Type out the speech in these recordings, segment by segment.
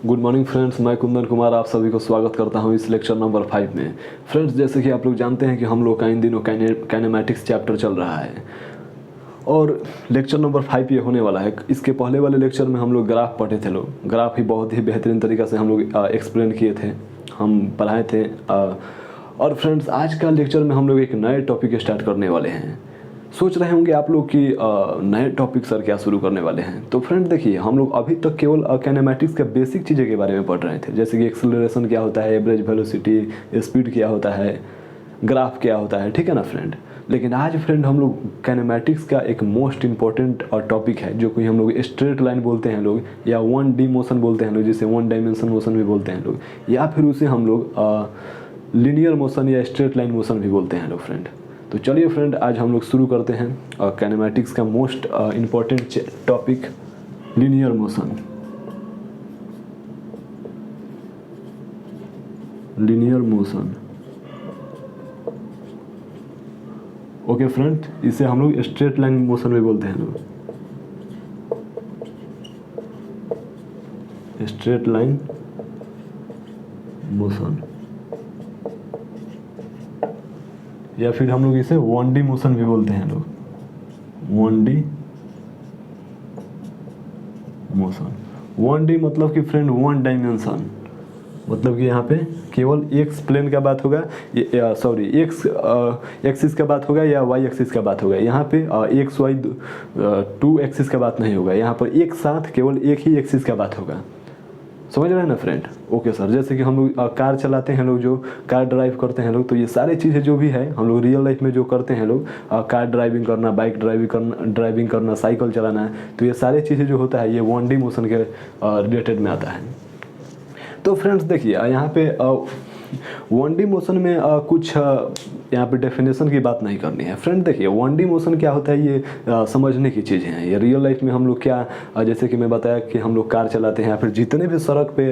Good morning friends, मैं कुंदन कुमार आप सभी को स्वागत करता हूं इस लेक्चर नंबर 5 में। फ्रेंड्स, जैसे कि आप लोग जानते हैं कि हम लोग का इन दिनों काइनेमैटिक्स चैप्टर चल रहा है और लेक्चर नंबर 5 ये होने वाला है। इसके पहले वाले लेक्चर में हम लोग ग्राफ पढ़े थे। ग्राफ ही बहुत ही बेहतरीन तरीक़ा से हम लोग एक्सप्लेन किए थे, हम पढ़ाए थे। और फ्रेंड्स, आज का लेक्चर में हम लोग एक नए टॉपिक स्टार्ट करने वाले हैं। सोच रहे होंगे आप लोग कि नए टॉपिक सर क्या शुरू करने वाले हैं। तो फ्रेंड देखिए, हम लोग अभी तक केवल काइनेमैटिक्स के बेसिक चीज़ें के बारे में पढ़ रहे थे, जैसे कि एक्सेलरेशन क्या होता है, एवरेज वेलोसिटी, स्पीड क्या होता है, ग्राफ क्या होता है, ठीक है ना फ्रेंड। लेकिन आज फ्रेंड हम लोग काइनेमैटिक्स का एक मोस्ट इंपॉर्टेंट टॉपिक है, जो कि हम लोग स्ट्रेट लाइन बोलते हैं लोग, या 1D मोशन बोलते हैं लोग, जिसे 1 डायमेंशन मोशन भी बोलते हैं लोग, या फिर उसे हम लोग लीनियर मोशन या स्ट्रेट लाइन मोशन भी बोलते हैं लोग फ्रेंड। तो चलिए फ्रेंड, आज हम लोग शुरू करते हैं काइनेमैटिक्स का most important topic, linear motion. Linear motion, okay friend, इसे हम लोग स्ट्रेट लाइन मोशन भी बोलते हैं लोग, स्ट्रेट लाइन मोशन, या फिर हम लोग इसे 1D मोशन भी बोलते हैं लोग, 1D मोशन। 1D मतलब कि फ्रेंड 1 डायमेंशन, मतलब कि यहाँ पे केवल एक्स प्लेन का बात होगा, सॉरी एक्स एक्सिस का बात होगा या वाई एक्सिस का बात होगा। यहाँ पे एक्स वाई 2 एक्सिस का बात नहीं होगा, यहाँ पर एक साथ केवल एक ही एक्सिस का बात होगा। समझ रहे हैं ना फ्रेंड? ओके सर, जैसे कि हम लोग कार चलाते हैं लोग, जो कार ड्राइव करते हैं लोग, तो ये सारी चीज़ें जो भी है हम लोग रियल लाइफ में जो करते हैं लोग, कार ड्राइविंग करना, बाइक ड्राइविंग करना, साइकिल चलाना, तो ये सारी चीज़ें जो होता है ये 1D मोशन के रिलेटेड में आता है। तो फ्रेंड्स देखिए, यहाँ पे 1D मोशन में कुछ यहाँ पे डेफिनेशन की बात नहीं करनी है फ्रेंड। देखिए 1D मोशन क्या होता है, ये समझने की चीज़ें हैं। ये रियल लाइफ में हम लोग क्या, जैसे कि मैं बताया कि हम लोग कार चलाते हैं, या फिर जितने भी सड़क पे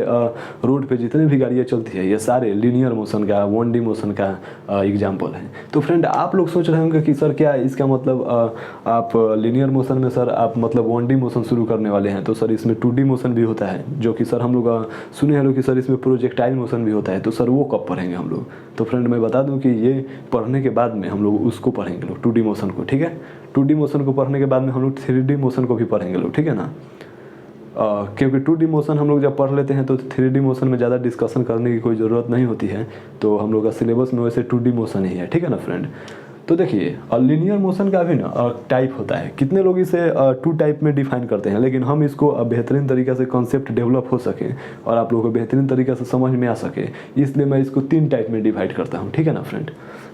रोड पे जितने भी गाड़ियाँ चलती है, ये सारे लीनियर मोशन का, 1D मोशन का एग्जाम्पल है। तो फ्रेंड, आप लोग सोच रहे होंगे कि सर क्या इसका मतलब आप लीनियर मोशन में सर आप मतलब 1D मोशन शुरू करने वाले हैं, तो सर इसमें 2D मोशन भी होता है, जो कि सर हम लोग सुने हैं लोग कि सर इसमें प्रोजेक्टाइल मोशन भी होता है। तो सर वो कब पढ़ेंगे हम लोग? तो फ्रेंड मैं बता दूं कि ये पढ़ने के बाद में हम लोग उसको पढ़ेंगे लोग, 2D मोशन को, ठीक है। 2D मोशन को पढ़ने के बाद में हम लोग 3D मोशन को भी पढ़ेंगे लोग, ठीक है ना। क्योंकि 2D मोशन हम लोग जब पढ़ लेते हैं तो 3D मोशन में ज़्यादा डिस्कशन करने की कोई ज़रूरत नहीं होती है। तो हम लोग का सिलेबस में वैसे 2D मोशन ही है, ठीक है ना फ्रेंड। तो देखिए, लीनियर मोशन का भी ना टाइप होता है। कितने लोग इसे 2 टाइप में डिफाइन करते हैं, लेकिन हम इसको बेहतरीन तरीक़े से कॉन्सेप्ट डेवलप हो सके और आप लोगों को बेहतरीन तरीक़े से समझ में आ सके, इसलिए मैं इसको 3 टाइप में डिवाइड करता हूँ, ठीक है ना फ्रेंड।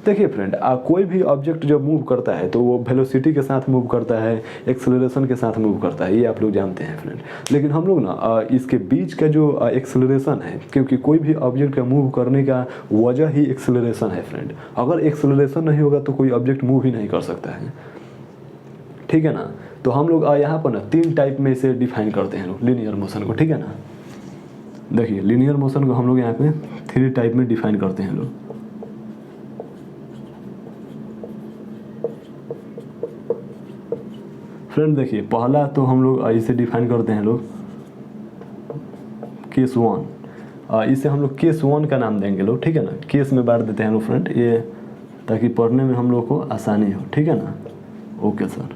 देखिए फ्रेंड, कोई भी ऑब्जेक्ट जब मूव करता है तो वो वेलोसिटी के साथ मूव करता है, एक्सेलरेशन के साथ मूव करता है, ये आप लोग जानते हैं फ्रेंड। लेकिन हम लोग ना इसके बीच का जो एक्सेलरेशन है, क्योंकि कोई भी ऑब्जेक्ट का मूव करने का वजह ही एक्सेलरेशन है फ्रेंड। अगर एक्सेलरेशन नहीं होगा तो कोई ऑब्जेक्ट मूव ही नहीं कर सकता है, ठीक है ना। तो हम लोग यहाँ पर ना 3 टाइप में इसे डिफाइन करते हैं लोग, लीनियर मोशन को, ठीक है ना। देखिए, लीनियर मोशन को हम लोग यहाँ पे 3 टाइप में डिफाइन करते हैं लोग। फ्रेंड देखिए, पहला तो हम लोग इसे डिफाइन करते हैं लोग केस 1। इसे हम लोग केस 1 का नाम देंगे लोग, ठीक है ना। केस में बांट देते हैं लोग फ्रेंड, ये ताकि पढ़ने में हम लोग को आसानी हो, ठीक है ना। Okay sir.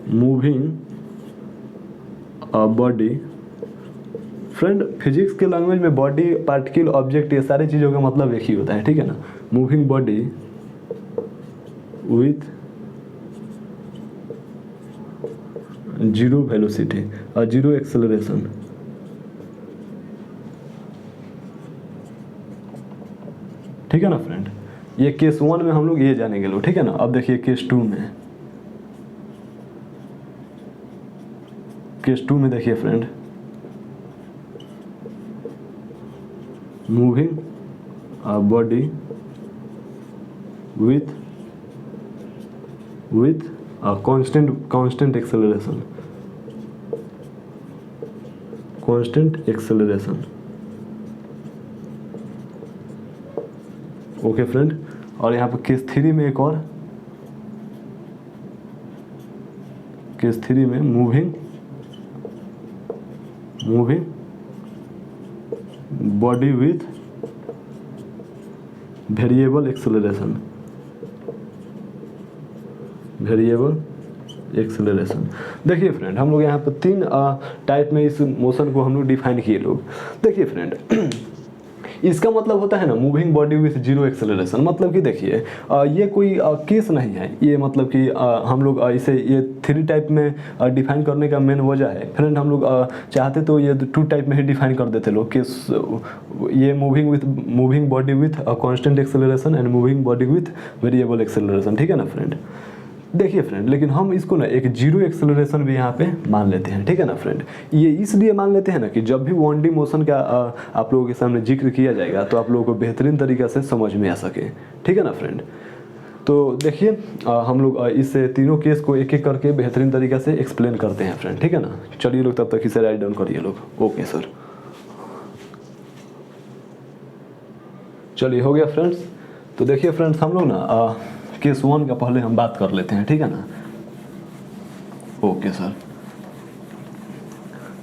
Moving body, friend physics के लैंग्वेज में बॉडी, पार्टिकल, ऑब्जेक्ट, ये सारी चीज़ों का मतलब एक ही होता है, ठीक है ना। मूविंग बॉडी विथ 0 वेलोसिटी और 0 एक्सेलरेशन, ठीक है ना फ्रेंड। ये केस 1 में हम लोग ये जानेंगे लोग, ठीक है ना। अब देखिए केस 2 में, केस 2 में देखिए friend, moving body with constant acceleration, constant acceleration, okay friend. और यहाँ पर केस 3 में एक और, केस 3 में moving body with variable acceleration, देखिए फ्रेंड हम लोग यहाँ पर 3 टाइप में इस मोशन को हम लोग डिफाइन किए लोग। देखिए फ्रेंड इसका मतलब होता है ना moving body with zero acceleration, मतलब कि देखिए ये कोई केस नहीं है, ये मतलब कि हम लोग इसे ये 3 टाइप में डिफाइन करने का मेन वजह है फ्रेंड। हम लोग चाहते तो ये 2 टाइप में ही डिफाइन कर देते लोग, केस ये moving body with constant acceleration and moving body with variable acceleration, ठीक है ना फ्रेंड। देखिए फ्रेंड लेकिन हम इसको ना एक जीरो एक्सेलरेशन भी यहाँ पे मान लेते हैं, ठीक है ना फ्रेंड। ये इसलिए मान लेते हैं ना कि जब भी 1D मोशन का आप लोगों के सामने जिक्र किया जाएगा तो आप लोगों को बेहतरीन तरीक़ा से समझ में आ सके, ठीक है ना फ्रेंड। तो देखिए हम लोग इस तीनों केस को एक एक करके बेहतरीन तरीक़ा से एक्सप्लेन करते हैं फ्रेंड, ठीक है ना। चलिए लोग तब तक इसे राइट डाउन करिए लोग। ओके सर, चलिए हो गया फ्रेंड्स। तो देखिए फ्रेंड्स हम लोग ना केस 1 का पहले हम बात कर लेते हैं, ठीक है ना। ओके सर,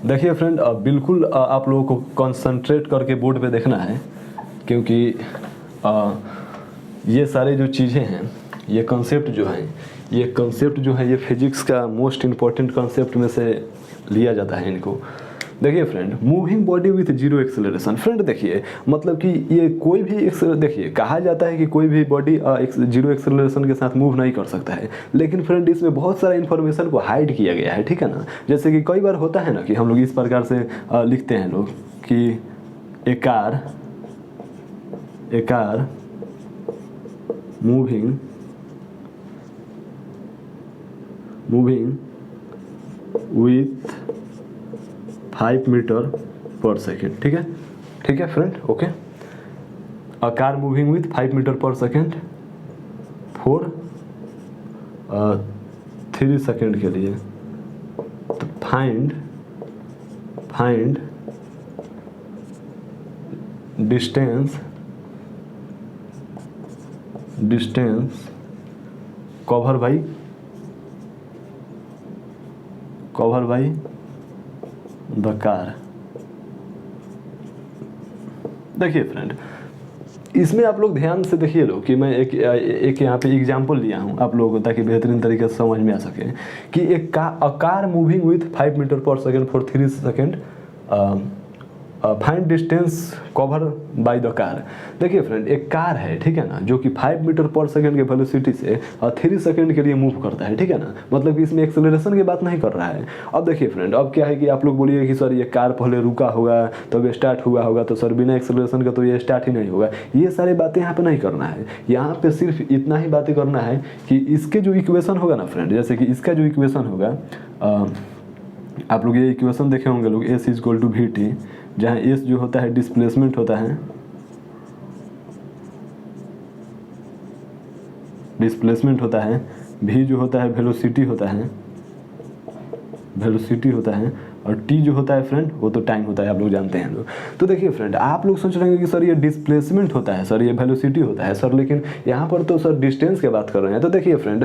देखिए फ्रेंड बिल्कुल आप लोगों को कंसंट्रेट करके बोर्ड पे देखना है, क्योंकि ये सारे जो चीज़ें हैं, ये कंसेप्ट जो है ये फिजिक्स का मोस्ट इम्पॉर्टेंट कंसेप्ट में से लिया जाता है इनको। देखिए friend moving body with zero acceleration, friend देखिए मतलब कि ये कोई भी देखिए कहा जाता है कि कोई भी बॉडी जीरो एक्सेलरेशन के साथ मूव नहीं कर सकता है, लेकिन फ्रेंड इसमें बहुत सारा इन्फॉर्मेशन को हाइड किया गया है, ठीक है ना। जैसे कि कई बार होता है ना कि हम लोग इस प्रकार से लिखते हैं लोग कि a car moving with 5 meter per second, ठीक है friend. Okay, a car moving with 5 meter per second for 3 second के लिए। तो find distance cover by the car. देखिए फ्रेंड इसमें आप लोग ध्यान से देखिए लो कि मैं एक यहाँ पे एग्जांपल लिया हूँ आप लोगों को, ताकि बेहतरीन तरीके से समझ में आ सके कि एक car moving with 5 meter per second for 3 second find distance cover by the car. देखिए फ्रेंड एक कार है, ठीक है ना, जो कि 5 मीटर पर सेकेंड के वेलोसिटी से 3 सेकेंड के लिए मूव करता है, ठीक है ना। मतलब कि इसमें एक्सेलरेशन की बात नहीं कर रहा है। अब देखिए फ्रेंड अब क्या है कि आप लोग बोलिए कि सर ये कार पहले रुका होगा तब स्टार्ट हुआ होगा, तो सर बिना एक्सेलरेशन का तो ये स्टार्ट ही नहीं होगा। ये सारी बातें यहाँ पे नहीं करना है, यहाँ पे सिर्फ इतना ही बातें करना है कि इसके जो इक्वेशन होगा ना फ्रेंड, जैसे कि इसका जो इक्वेशन होगा आप लोग ये इक्वेशन देखे होंगे लोग, S = VT, जहाँ S जो होता है डिस्प्लेसमेंट होता है, V जो होता है वेलोसिटी होता है, और T जो होता है फ्रेंड वो तो टाइम होता है, आप लोग जानते हैं लोग। तो देखिए फ्रेंड आप लोग सोच रहे हैं कि सर ये डिस्प्लेसमेंट होता है, सर ये वेलोसिटी होता है सर, लेकिन यहाँ पर तो सर डिस्टेंस की बात कर रहे हैं। तो देखिए फ्रेंड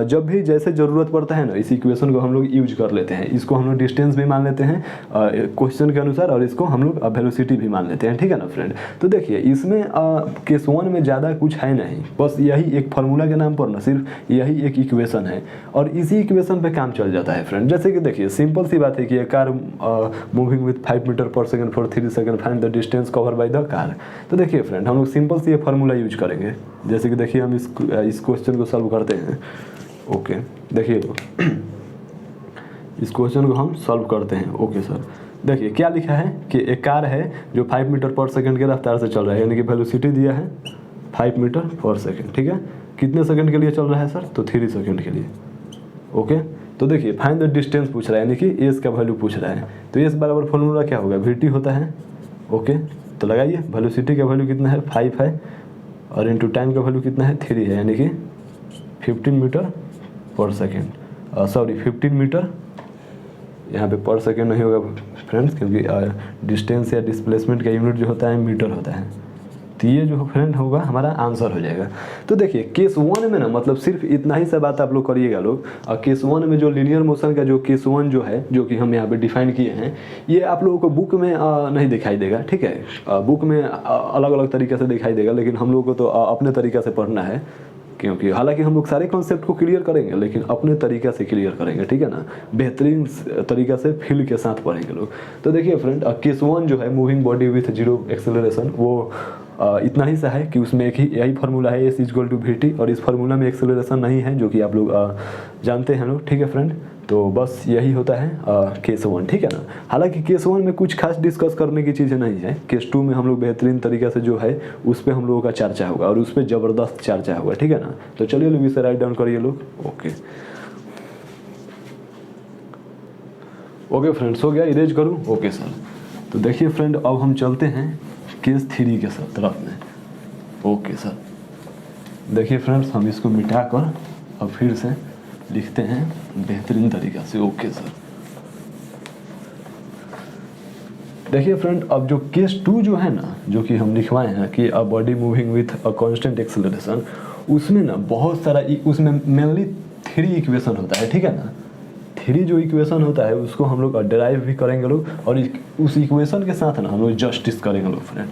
जब भी जैसे ज़रूरत पड़ता है ना इस इक्वेशन को हम लोग यूज कर लेते हैं। इसको हम लोग डिस्टेंस भी मान लेते हैं क्वेश्चन के अनुसार, और इसको हम लोग वेलोसिटी भी मान लेते हैं, ठीक है ना फ्रेंड। तो देखिए इसमें केस 1 में ज़्यादा कुछ है नहीं, बस यही एक फार्मूला के नाम पर ना सिर्फ यही एक इक्वेशन है, और इसी इक्वेशन पे काम चल जाता है फ्रेंड। जैसे कि देखिए सिंपल सी बात है कि car moving with 5 meter per second for 3 second find the distance cover by the car. तो देखिए फ्रेंड हम लोग सिंपल से ये फार्मूला यूज करेंगे। जैसे कि देखिए हम इस क्वेश्चन को सॉल्व करते हैं। ओके देखिए इस क्वेश्चन को हम सॉल्व करते हैं। ओके सर देखिए क्या लिखा है कि एक कार है जो 5 मीटर पर सेकेंड के रफ्तार से चल रहा है, यानी कि वेलोसिटी दिया है 5 मीटर पर सेकेंड, ठीक है। कितने सेकंड के लिए चल रहा है सर, तो 3 सेकंड के लिए। ओके तो देखिए फाइंड द डिस्टेंस पूछ रहा है, यानी कि एस का वैल्यू पूछ रहा है। तो एस बराबर फॉर्मूला क्या होगा, VT होता है। ओके तो लगाइए, वेलोसिटी का वैल्यू कितना है 5 है, और इनटू टाइम का वैल्यू कितना है 3 है, यानी कि 15 metre per second. Sorry 15 metre, यहाँ पे पर सेकेंड नहीं होगा फ्रेंड्स, क्योंकि डिस्टेंस या डिस्प्लेसमेंट का यूनिट जो होता है मीटर होता है। तो ये जो फ्रेंड होगा हमारा आंसर हो जाएगा। तो देखिए केस 1 में ना मतलब सिर्फ इतना ही सा बात आप लोग करिएगा लोग। और केस 1 में जो लीनियर मोशन का जो केस 1 जो है, जो कि हम यहाँ पे डिफाइन किए हैं, ये आप लोगों को बुक में नहीं दिखाई देगा, ठीक है। बुक में अलग अलग तरीके से दिखाई देगा, लेकिन हम लोग को तो अपने तरीक़े से पढ़ना है, क्योंकि हालांकि हम लोग सारे कॉन्सेप्ट को क्लियर करेंगे लेकिन अपने तरीक़े से क्लियर करेंगे, ठीक है ना। बेहतरीन तरीक़ा से फील के साथ पढ़ेंगे लोग। तो देखिए फ्रेंड, केस 1 जो है moving body with zero acceleration, वो इतना ही सा है कि उसमें एक ही यही फार्मूला है, S=VT, और इस फार्मूला में एक्सेलरेशन नहीं है, जो कि आप लोग जानते हैं लोग, ठीक है फ्रेंड। तो बस यही होता है केस 1, ठीक है ना। हालांकि केस 1 में कुछ खास डिस्कस करने की चीज़ें नहीं है। केस 2 में हम लोग बेहतरीन तरीके से जो है उस पर हम लोगों का चर्चा होगा, और उस पर ज़बरदस्त चर्चा होगा, ठीक है ना। तो चलिए लोग इसे राइट डाउन करिए लोग। ओके फ्रेंड्स, हो गया, इरेज करूँ? Okay sir. तो देखिए फ्रेंड, अब हम चलते हैं केस 3 के सर तरफ में। ओके सर, देखिए फ्रेंड्स, हम इसको मिटा कर अब फिर से लिखते हैं बेहतरीन तरीक़ा से। ओके सर, देखिए फ्रेंड, अब जो केस 2 जो है ना, जो कि हम लिखवाए हैं कि a body moving with a constant acceleration, उसमें ना बहुत सारा उसमें मेनली 3 इक्वेशन होता है, ठीक है ना। 3 जो इक्वेशन होता है उसको हम लोग डिराइव भी करेंगे लोग, और उस इक्वेशन के साथ ना हम लोग जस्टिस करेंगे लोग फ्रेंड।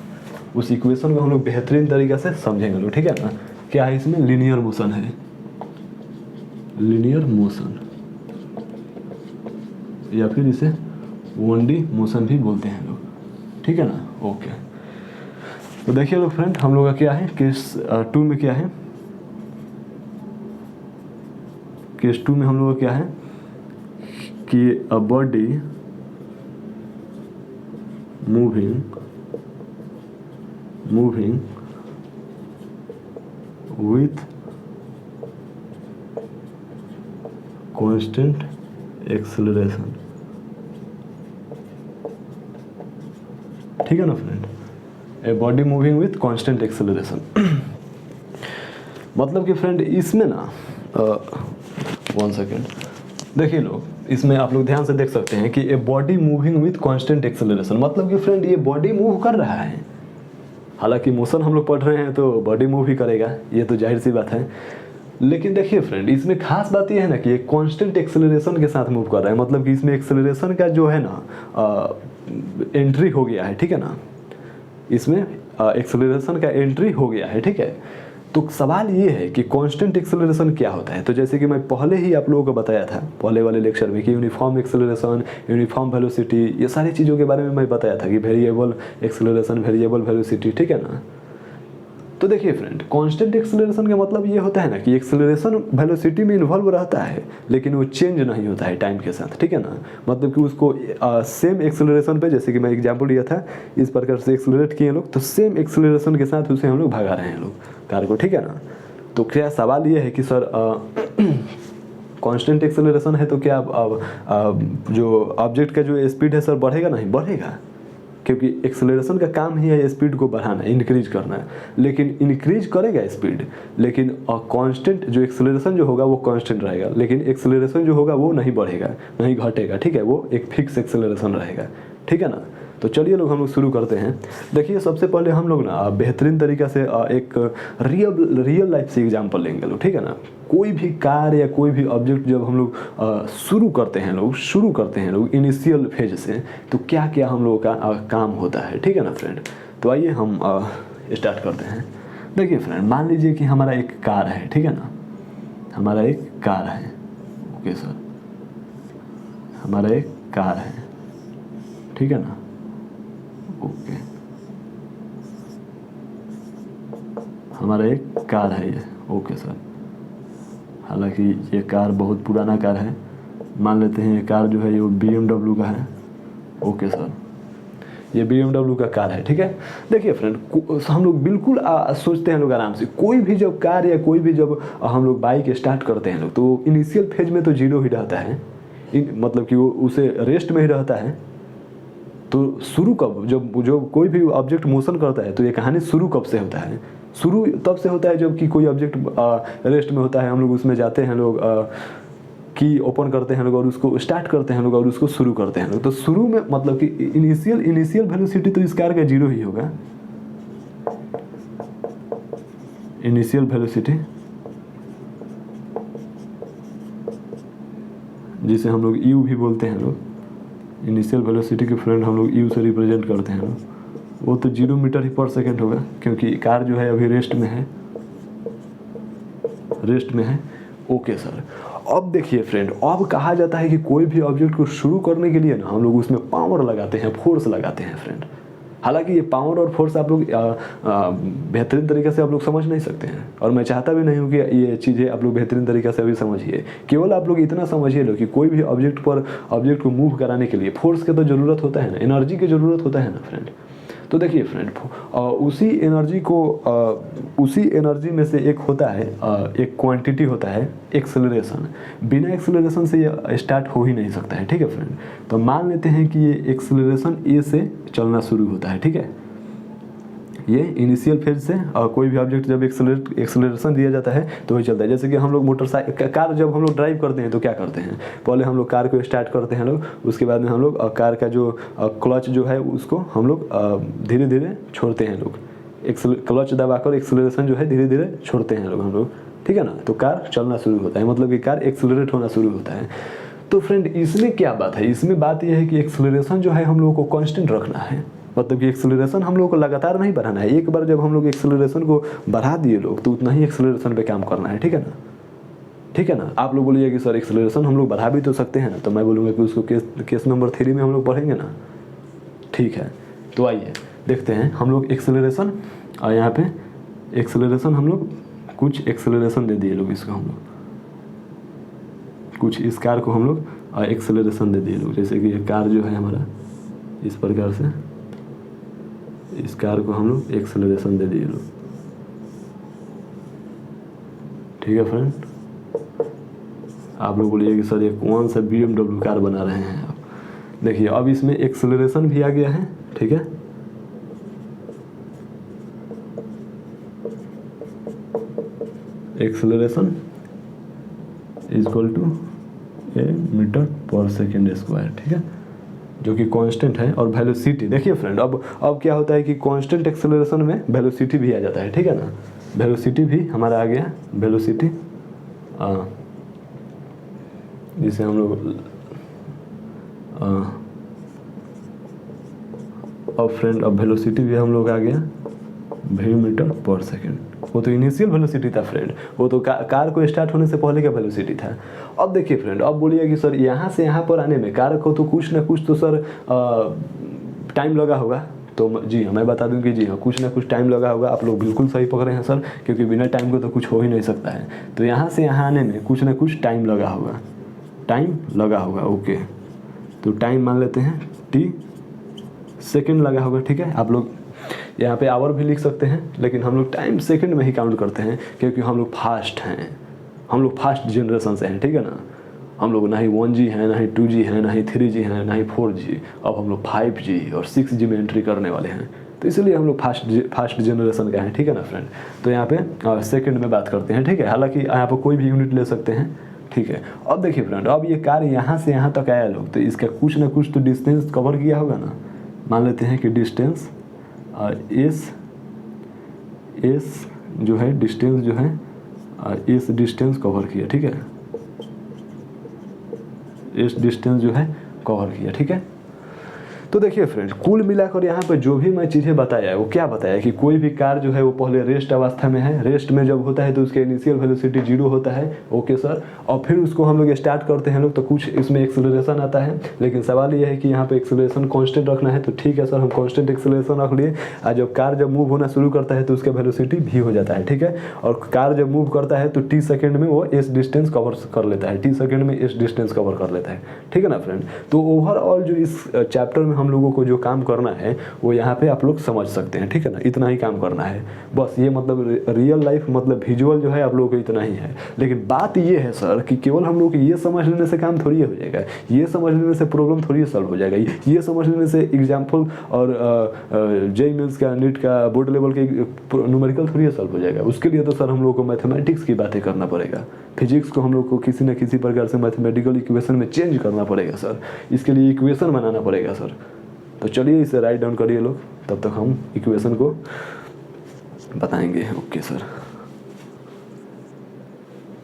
उस इक्वेशन को हम लोग बेहतरीन तरीके से समझेंगे लोग, ठीक है ना। क्या है इसमें? लीनियर मोशन है, लीनियर मोशन, या फिर इसे 1D मोशन भी बोलते हैं लोग, ठीक है ना। ओके, तो देखिए लोग फ्रेंड, हम लोग का क्या है केस 2 में, क्या है केस 2 में हम लोग का क्या है कि a body moving with constant acceleration, ठीक है ना friend. A body moving with constant acceleration मतलब कि फ्रेंड इसमें ना 1 सेकेंड, देखिए लोग, इसमें आप लोग ध्यान से देख सकते हैं कि a body moving with constant acceleration, मतलब कि फ्रेंड ये बॉडी मूव कर रहा है। हालांकि मोशन हम लोग पढ़ रहे हैं तो बॉडी मूव ही करेगा, ये तो जाहिर सी बात है। लेकिन देखिए फ्रेंड, इसमें खास बात ये है ना कि ये कांस्टेंट एक्सेलरेशन के साथ मूव कर रहा है, मतलब कि इसमें एक्सेलरेशन का जो है ना एंट्री हो गया है, ठीक है ना। इसमें एक्सेलरेशन का एंट्री हो गया है, ठीक है। तो सवाल ये है कि कांस्टेंट एक्सेलरेशन क्या होता है। तो जैसे कि मैं पहले ही आप लोगों को बताया था पहले वाले लेक्चर में कि यूनिफॉर्म एक्सेलरेशन, यूनिफॉर्म वेलोसिटी, ये सारी चीज़ों के बारे में मैं बताया था कि वेरिएबल एक्सेलरेशन, वेरिएबल वेलोसिटी, ठीक है ना। तो देखिए फ्रेंड, कांस्टेंट एक्सेलरेशन का मतलब ये होता है ना कि एक्सेलरेशन वेलोसिटी में इन्वॉल्व रहता है, लेकिन वो चेंज नहीं होता है टाइम के साथ, ठीक है ना। मतलब कि उसको सेम एक्सेलरेशन पे, जैसे कि मैं एग्जांपल दिया था, इस प्रकार से एक्सेलरेट किए लोग, तो सेम एक्सेलरेशन के साथ उसे हम लोग भगा रहे हैं लोग कार को, ठीक है ना। तो क्या सवाल ये है कि सर कांस्टेंट एक्सेलरेशन है तो क्या जो ऑब्जेक्ट का जो स्पीड है सर बढ़ेगा? नहीं बढ़ेगा, क्योंकि एक्सेलरेशन का काम ही है स्पीड को बढ़ाना, इंक्रीज करना है। लेकिन इंक्रीज करेगा स्पीड, लेकिन कांस्टेंट जो एक्सेलरेशन जो होगा वो कांस्टेंट रहेगा, लेकिन एक्सेलरेशन जो होगा वो नहीं बढ़ेगा, नहीं घटेगा, ठीक है। वो एक फिक्स एक्सेलरेशन रहेगा, ठीक है ना। तो चलिए लोग हम लोग शुरू करते हैं। देखिए सबसे पहले हम लोग ना बेहतरीन तरीक़ा से एक रियल लाइफ से एग्जांपल लेंगे लोग, ठीक है ना। कोई भी कार या कोई भी ऑब्जेक्ट जब हम लोग शुरू करते हैं लोग इनिशियल फेज से, तो क्या क्या हम लोगों का काम होता है, ठीक है ना फ्रेंड। तो आइए हम स्टार्ट करते हैं। देखिए फ्रेंड, मान लीजिए कि हमारा एक कार है, ठीक है ना, हमारा एक कार है। ओके सर, हमारा एक कार है, ठीक है ना। ओके, हमारा एक कार है ये। ओके सर, हालांकि ये कार बहुत पुराना कार है, मान लेते हैं ये कार जो है ये BMW का है। ओके सर, ये BMW का कार है, ठीक है। देखिए फ्रेंड, हम लोग बिल्कुल सोचते हैं लोग आराम से, कोई भी जब कार या कोई भी जब हम लोग बाइक स्टार्ट करते हैं लोग, तो इनिशियल फेज में तो जीरो ही रहता है, मतलब कि वो उसे रेस्ट में ही रहता है। तो शुरू कब, जब कोई भी ऑब्जेक्ट मोशन करता है तो ये कहानी शुरू कब से होता है? शुरू तब से होता है जब कि कोई ऑब्जेक्ट रेस्ट में होता है, हम लोग उसमें जाते हैं लोग, की ओपन करते हैं लोग और उसको स्टार्ट करते हैं लोग और उसको शुरू करते हैं लोग। तो शुरू में मतलब कि इनिशियल वेलोसिटी तो इस कार का जीरो ही होगा, इनिशियल वेलोसिटी, जिसे हम लोग यू भी बोलते हैं लोग, इनिशियल वेलोसिटी के फ्रेंड हम लोग यू से रिप्रेजेंट करते हैं लोग, वो तो 0 मीटर ही पर सेकेंड होगा, क्योंकि कार जो है अभी रेस्ट में है, रेस्ट में है। ओके सर, अब देखिए फ्रेंड, अब कहा जाता है कि कोई भी ऑब्जेक्ट को शुरू करने के लिए ना हम लोग उसमें पावर लगाते हैं, फोर्स लगाते हैं फ्रेंड। हालांकि ये पावर और फोर्स आप लोग बेहतरीन तरीके से आप लोग समझ नहीं सकते हैं, और मैं चाहता भी नहीं हूँ कि ये चीज़ें आप लोग बेहतरीन तरीके से अभी समझिए। केवल आप लोग इतना समझिए लो कि कोई भी ऑब्जेक्ट को मूव कराने के लिए फोर्स की तो ज़रूरत होता है ना, एनर्जी की ज़रूरत होता है ना फ्रेंड। तो देखिए फ्रेंड, उसी एनर्जी में से एक होता है, एक क्वांटिटी होता है एक्सेलरेशन। बिना एक्सेलरेशन से ये स्टार्ट हो ही नहीं सकता है, ठीक है फ्रेंड। तो मान लेते हैं कि ये एक्सेलरेशन ए से चलना शुरू होता है, ठीक है। ये इनिशियल फेज से कोई भी ऑब्जेक्ट जब एक्सेलरेशन दिया जाता है तो वही चलता है। जैसे कि हम लोग कार जब हम लोग ड्राइव करते हैं तो क्या करते हैं, पहले हम लोग कार को स्टार्ट करते हैं लोग, उसके बाद में हम लोग कार का जो क्लच जो है उसको हम लोग धीरे धीरे छोड़ते हैं लोग, क्लच दबाकर एक्सेलरेशन जो है धीरे धीरे छोड़ते हैं लोग हम लोग, ठीक है ना। तो कार चलना शुरू होता है, मतलब कि कार एक्सेलरेट होना शुरू होता है। तो फ्रेंड इसमें क्या बात है, इसमें बात यह है कि एक्सेलरेशन जो है हम लोगों को कांस्टेंट रखना है, मतलब कि एक्सेलरेशन हम लोग को लगातार नहीं बढ़ाना है। एक बार जब हम लोग एक्सेलरेशन को बढ़ा दिए लोग तो उतना ही एक्सेलरेशन पे काम करना है, ठीक है ना, ठीक है ना। आप लोग बोलिए कि सर एक्सेलरेशन हम लोग बढ़ा भी तो सकते हैं ना, तो मैं बोलूँगा कि उसको केस नंबर 3 में हम लोग पढ़ेंगे ना, ठीक है। तो आइए देखते हैं हम लोग एक्सेलरेशन, और यहाँ पे एक्सेलरेशन हम लोग कुछ एक्सेलरेशन दे दिए लोग, इसको हम लोग कुछ इस कार को हम लोग एक्सेलरेशन दे दिए लोग। जैसे कि ये कार जो है हमारा इस प्रकार से, इस कार को हम लोग एक्सेलरेशन दे दिए लोग, ठीक है फ्रेंड। आप लोग बोलिए कि सर ये कौन सा BMW कार बना रहे हैं आप। देखिए अब इसमें एक्सेलरेशन भी आ गया है, ठीक है। Acceleration equal to a meter per second square, ठीक है, जो कि कांस्टेंट है। और वेलोसिटी देखिए फ्रेंड, अब क्या होता है कि कांस्टेंट एक्सेलरेशन में वेलोसिटी भी आ जाता है, ठीक है ना। वेलोसिटी भी हमारा आ गया, वेलोसिटी जिसे हम लोग अब फ्रेंड अब वेलोसिटी भी हम लोग आ गया v मीटर पर सेकेंड। वो तो इनिशियल वेलोसिटी था फ्रेंड, वो तो कार को स्टार्ट होने से पहले का वेलोसिटी था। अब देखिए फ्रेंड, अब बोलिए कि सर यहाँ से यहाँ पर आने में कार को तो कुछ ना कुछ तो सर टाइम लगा होगा। तो जी हाँ, मैं बता दूं कि जी हाँ, कुछ ना कुछ टाइम लगा होगा। आप लोग बिल्कुल सही पकड़े हैं सर, क्योंकि बिना टाइम को तो कुछ हो ही नहीं सकता है। तो यहाँ से यहाँ आने में कुछ ना कुछ टाइम लगा होगा, टाइम लगा होगा। ओके, तो टाइम मान लेते हैं t सेकेंड लगा होगा, ठीक है। आप लोग यहाँ पे आवर भी लिख सकते हैं, लेकिन हम लोग टाइम सेकंड में ही काउंट करते हैं, क्योंकि हम लोग फास्ट हैं, हम लोग फास्ट जनरेशन से हैं, ठीक है ना। हम लोग ना ही 1G हैं, ना ही 2G हैं, ना ही 3G हैं, ना ही 4G, अब हम लोग 5G और 6G में एंट्री करने वाले हैं। तो इसलिए हम लोग फास्ट जनरेशन का हैं, ठीक है ना फ्रेंड। तो यहाँ पे सेकंड में बात करते हैं, ठीक है। हालांकि यहाँ पर कोई भी यूनिट ले सकते हैं, ठीक है। अब देखिए फ्रेंड, अब ये कार यहाँ से यहाँ तक आया लोग, तो इसका कुछ ना कुछ तो डिस्टेंस कवर किया होगा ना। मान लेते हैं कि डिस्टेंस एस जो है, डिस्टेंस जो है इस डिस्टेंस कवर किया, ठीक है। इस डिस्टेंस जो है कवर किया, ठीक है। तो देखिए फ्रेंड, कुल मिलाकर यहाँ पर जो भी मैं चीज़ें बताया है वो क्या बताया कि कोई भी कार जो है वो पहले रेस्ट अवस्था में है। रेस्ट में जब होता है तो उसके इनिशियल वेलोसिटी 0 होता है, ओके सर। और फिर उसको हम लोग स्टार्ट करते हैं लोग, तो कुछ इसमें एक्सेलरेशन आता है। लेकिन सवाल ये है कि यहाँ पे एक्सेलरेशन कांस्टेंट रखना है, तो ठीक है सर, हम कांस्टेंट एक्सेलरेशन रख लिए। और जब कार जब मूव होना शुरू करता है तो उसका वेलोसिटी भी हो जाता है, ठीक है। और कार जब मूव करता है तो t सेकेंड में वो इस डिस्टेंस कवर कर लेता है, t सेकेंड में इस डिस्टेंस कवर कर लेता है, ठीक है ना फ्रेंड। तो ओवरऑल जो इस चैप्टर में हम लोगों को जो काम करना है वो यहाँ पे आप लोग समझ सकते हैं, ठीक है ना। इतना ही काम करना है बस। ये मतलब रियल लाइफ मतलब विजुअल जो है आप लोगों को इतना ही है। लेकिन बात ये है सर कि केवल हम लोग ये समझ लेने से काम थोड़ी हो जाएगा, ये समझ लेने से प्रॉब्लम थोड़ी सॉल्व हो जाएगा, ये समझ लेने से एग्जाम्पल और जेईई मेंस का, नीट का, बोर्ड लेवल के न्यूमेरिकल थोड़ी सॉल्व हो जाएगा। उसके लिए तो सर हम लोग को मैथमेटिक्स की बातें करना पड़ेगा, फिजिक्स को हम लोग को किसी न किसी प्रकार से मैथमेटिकल इक्वेशन में चेंज करना पड़ेगा सर। इसके लिए इक्वेशन बनाना पड़ेगा सर। तो चलिए इसे राइट डाउन करिए लोग, तब तक हम इक्वेशन को बताएंगे। Okay sir.